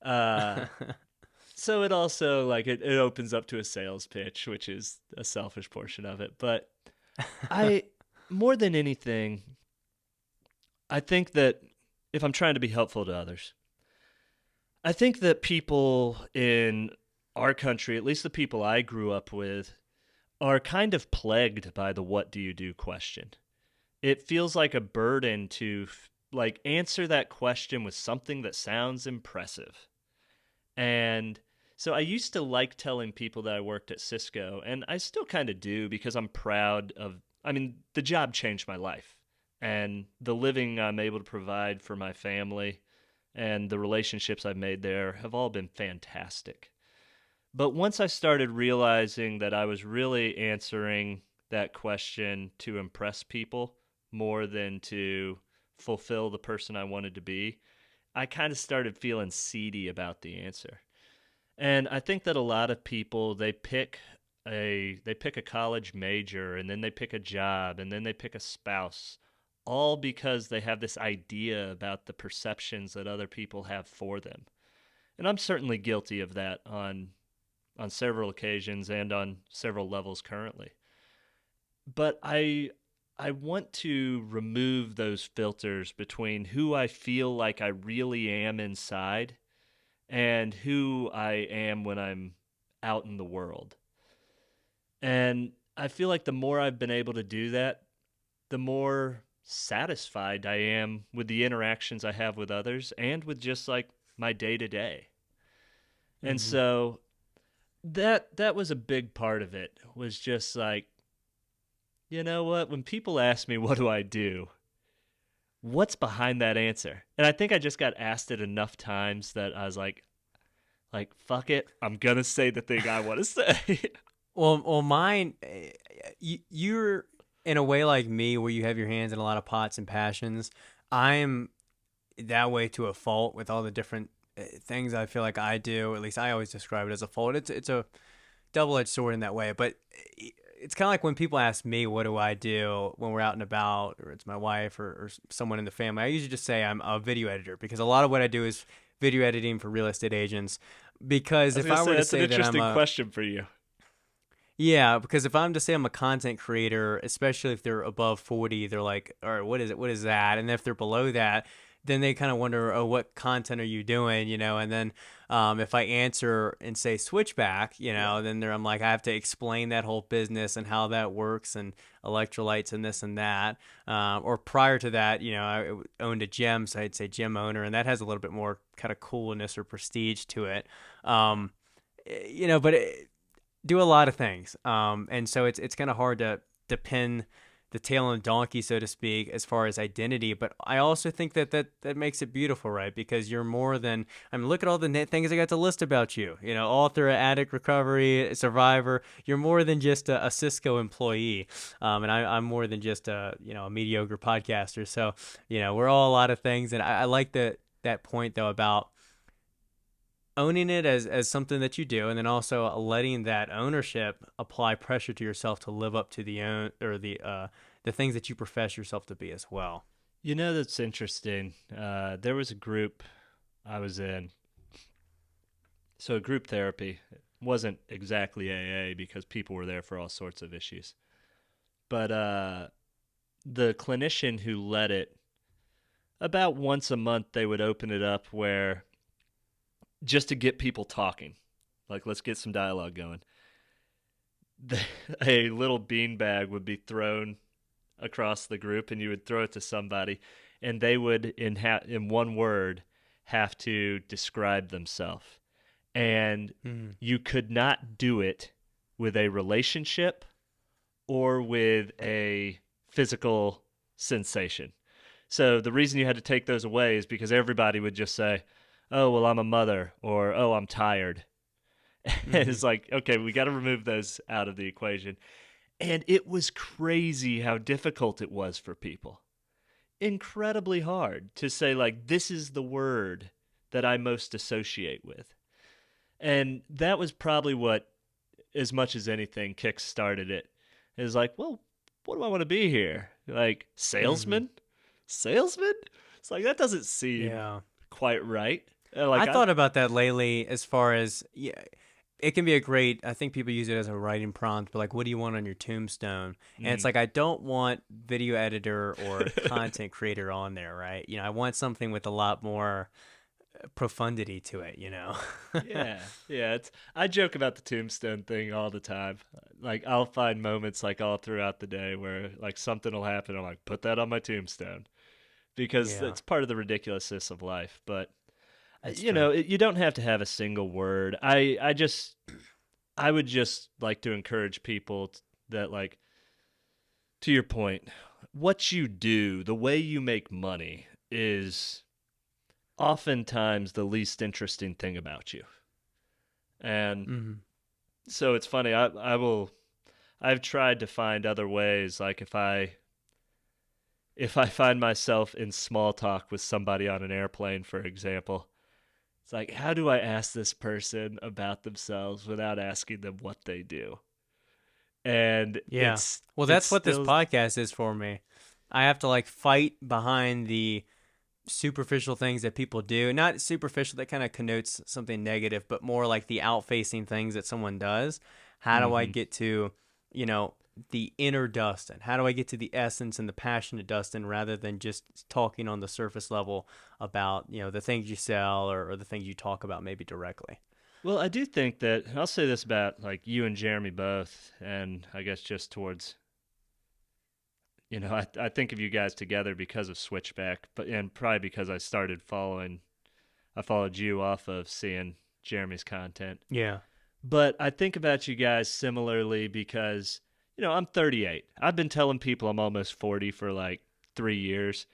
Uh, so it also like it opens up to a sales pitch, which is a selfish portion of it. But I more than anything, I think that if I'm trying to be helpful to others, I think that people in our country, at least the people I grew up with, are kind of plagued by the what do you do question. It feels like a burden to like answer that question with something that sounds impressive. And so I used to like telling people that I worked at Cisco, and I still kind of do because I'm proud of, I mean, the job changed my life, and the living I'm able to provide for my family and the relationships I've made there have all been fantastic. But once I started realizing that I was really answering that question to impress people more than to fulfill the person I wanted to be, I kind of started feeling seedy about the answer. And I think that a lot of people they pick a college major, and then they pick a job, and then they pick a spouse, all because they have this idea about the perceptions that other people have for them. And I'm certainly guilty of that on several occasions and on several levels currently. But I want to remove those filters between who I feel like I really am inside and who I am when I'm out in the world. And I feel like the more I've been able to do that, the more satisfied I am with the interactions I have with others and with just like my day to day. And Mm-hmm. so that was a big part of it, was just like, you know what, when people ask me what do I do, what's behind that answer? And I think I just got asked it enough times that I was like fuck it, I'm gonna say the thing I want to say. Well, mine, you're in a way like me, where you have your hands in a lot of pots and passions. I'm that way to a fault with all the different things I feel like I do. At least I always describe it as a fault. It's a double-edged sword in that way. But it's kind of like when people ask me, what do I do when we're out and about, or it's my wife or someone in the family, I usually just say I'm a video editor, because a lot of what I do is video editing for real estate agents. I Because was if gonna I say were to that's an say that I'm interesting a question for you. yeah, because if I'm to say I'm a content creator, especially if they're above 40, they're like, all right, what is it? What is that? And if they're below that, then they kind of wonder, oh, what content are you doing? And then if I answer and say switchback, Yeah. then I'm like, I have to explain that whole business and how that works and electrolytes and this and that. Or prior to that, I owned a gym, so I'd say gym owner, and that has a little bit more kind of coolness or prestige to it. Um, but do a lot of things. And so it's kind of hard to pin the tail on the donkey, so to speak, as far as identity. But I also think that makes it beautiful, right? Because you're more than, I mean, look at all the things I got to list about you. Author, addict, recovery, survivor. You're more than just a Cisco employee, and I'm more than just a mediocre podcaster. So we're all a lot of things, and I like that point though about owning it as something that you do, and then also letting that ownership apply pressure to yourself to live up to the things that you profess yourself to be as well. That's interesting. There was a group I was in. So group therapy wasn't exactly AA because people were there for all sorts of issues. But the clinician who led it, about once a month they would open it up where, just to get people talking, like let's get some dialogue going. A little beanbag would be thrown across the group, and you would throw it to somebody, and they would in one word have to describe themselves, and Mm. you could not do it with a relationship or with a physical sensation. So the reason you had to take those away is because everybody would just say, "Oh, well, I'm a mother," or "Oh, I'm tired." And Hmm. it's like, okay, we got to remove those out of the equation. And it was crazy how difficult it was for people. Incredibly hard to say, like, this is the word that I most associate with. And that was probably what, as much as anything, kick started it. It was like, well, what do I want to be here? Like, Hmm. salesman? Salesman? It's like, that doesn't seem Yeah. quite right. I Like, thought about that lately, as far as, yeah, it can be I think people use it as a writing prompt, but like, what do you want on your tombstone? And it's mm. like, I don't want video editor or content creator on there, right? I want something with a lot more profundity to it. Yeah, yeah. I joke about the tombstone thing all the time. Like I'll find moments like all throughout the day where like something will happen. I'm like, put that on my tombstone because Yeah, that's part of the ridiculousness of life. But that's true. you don't have to have a single word. I would just like to encourage people that, like, to your point, what you do, the way you make money is oftentimes the least interesting thing about you. And Hmm. so it's funny. I've tried to find other ways. Like if I find myself in small talk with somebody on an airplane, for example, it's like, how do I ask this person about themselves without asking them what they do? And Yeah. Well, it's that's what this still podcast is for me. I have to like fight behind superficial things that people do. Not superficial, that kind of connotes something negative, but more like the out-facing things that someone does. How do I Mm-hmm. get to, you know, the inner Dustin? How do I get to the essence and the passionate Dustin rather than just talking on the surface level about, the things you sell or the things you talk about maybe directly? Well, I do think that I'll say this about like you and Jeremy both, and I guess just towards I think of you guys together because of Switchback, but and probably because I followed you off of seeing Jeremy's content. Yeah. But I think about you guys similarly because, I'm 38. I've been telling people I'm almost 40 for like 3 years.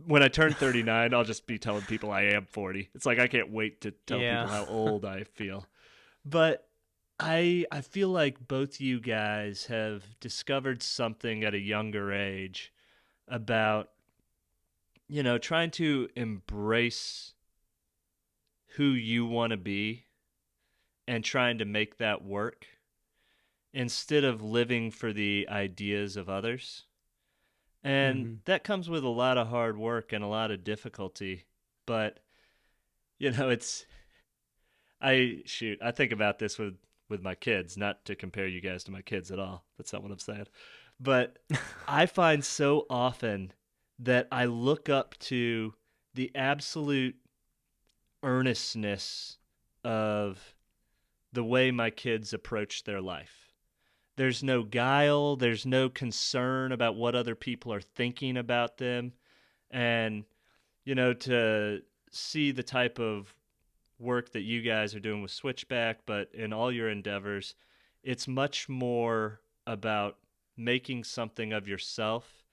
When I turn 39, I'll just be telling people I am 40. It's like I can't wait to tell Yeah. people how old I feel. But I feel like both you guys have discovered something at a younger age about, trying to embrace who you want to be and trying to make that work instead of living for the ideas of others. And Mm-hmm. that comes with a lot of hard work and a lot of difficulty. But, it's I think about this with my kids, not to compare you guys to my kids at all. That's not what I'm saying. But I find so often that I look up to the absolute earnestness of the way my kids approach their life. There's no guile, there's no concern about what other people are thinking about them. And, to see the type of work that you guys are doing with Switchback, but in all your endeavors, it's much more about making something of yourself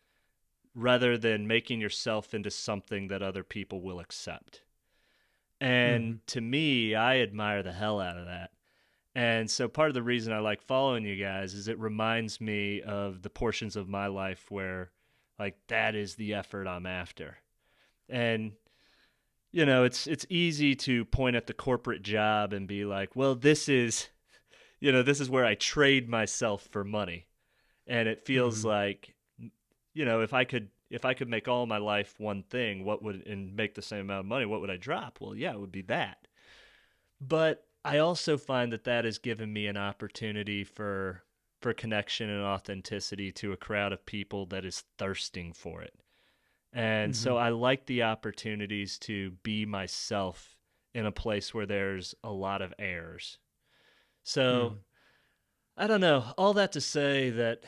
rather than making yourself into something that other people will accept. Mm-hmm. And to me, I admire the hell out of that. And so part of the reason I like following you guys is it reminds me of the portions of my life where like that is the effort I'm after. And it's easy to point at the corporate job and be like, well, this is where I trade myself for money. And it feels Mm-hmm. like, if I could make all my life one thing, what would and make the same amount of money, what would I drop? Well, yeah, it would be that. But I also find that has given me an opportunity for connection and authenticity to a crowd of people that is thirsting for it. And Mm-hmm. so I like the opportunities to be myself in a place where there's a lot of errors. So Mm-hmm. I don't know. All that to say that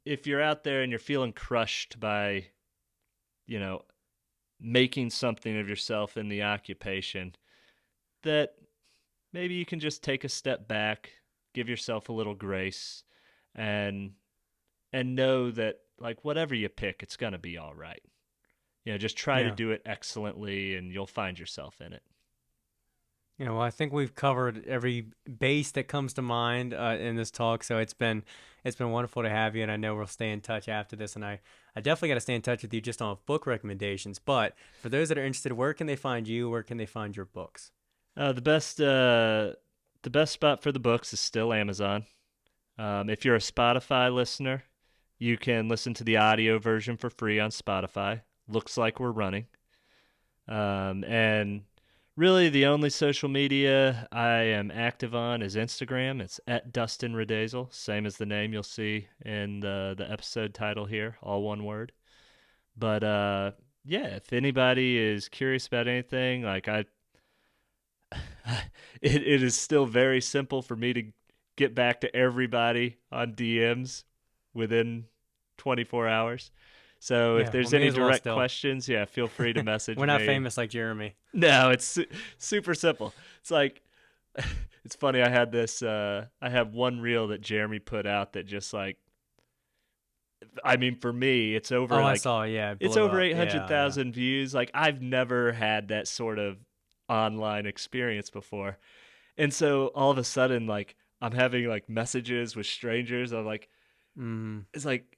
if you're out there and you're feeling crushed by, you know, making something of yourself in the occupation, that maybe you can just take a step back, give yourself a little grace, and know that like whatever you pick, it's gonna be all right. Just try to Yeah. do it excellently, and you'll find yourself in it. Well, I think we've covered every base that comes to mind in this talk. So it's been wonderful to have you, and I know we'll stay in touch after this. And I definitely got to stay in touch with you just on book recommendations. But for those that are interested, where can they find you? Where can they find your books? The best spot for the books is still Amazon. If you're a Spotify listener, you can listen to the audio version for free on Spotify. Looks like we're running. And really, the only social media I am active on is Instagram. It's at Dustin Riedesel, same as the name you'll see in the episode title here, all one word. But yeah, if anybody is curious about anything, like it is still very simple for me to get back to everybody on DMs within 24 hours. So if Yeah, well, there's me any as well. direct Still, questions, yeah, feel free to message we're not me. famous like Jeremy. No, it's super simple. It's like it's funny. I have one reel that Jeremy put out that just like I mean for me, Oh, I saw. Yeah, it it's blew over up. Yeah, yeah. 800,000 views. Like I've never had that sort of online experience before. And so all of a sudden like I'm having like messages with strangers. I'm like Mm, it's like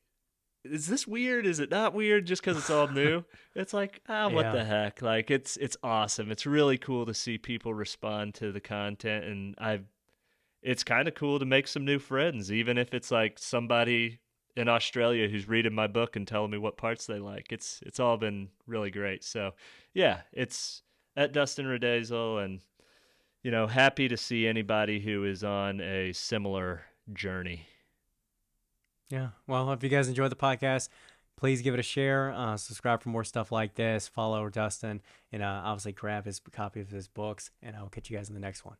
is this weird? Is it not weird just because it's all new? It's like, what yeah. the heck? Like, it's awesome. It's really cool to see people respond to the content, and it's kind of cool to make some new friends, even if it's like somebody in Australia who's reading my book and telling me what parts they like. It's all been really great. So yeah, it's at Dustin Riedesel, and happy to see anybody who is on a similar journey. Yeah. Well, if you guys enjoyed the podcast, please give it a share. Subscribe for more stuff like this. Follow Dustin, and obviously grab his copy of his books. And I'll catch you guys in the next one.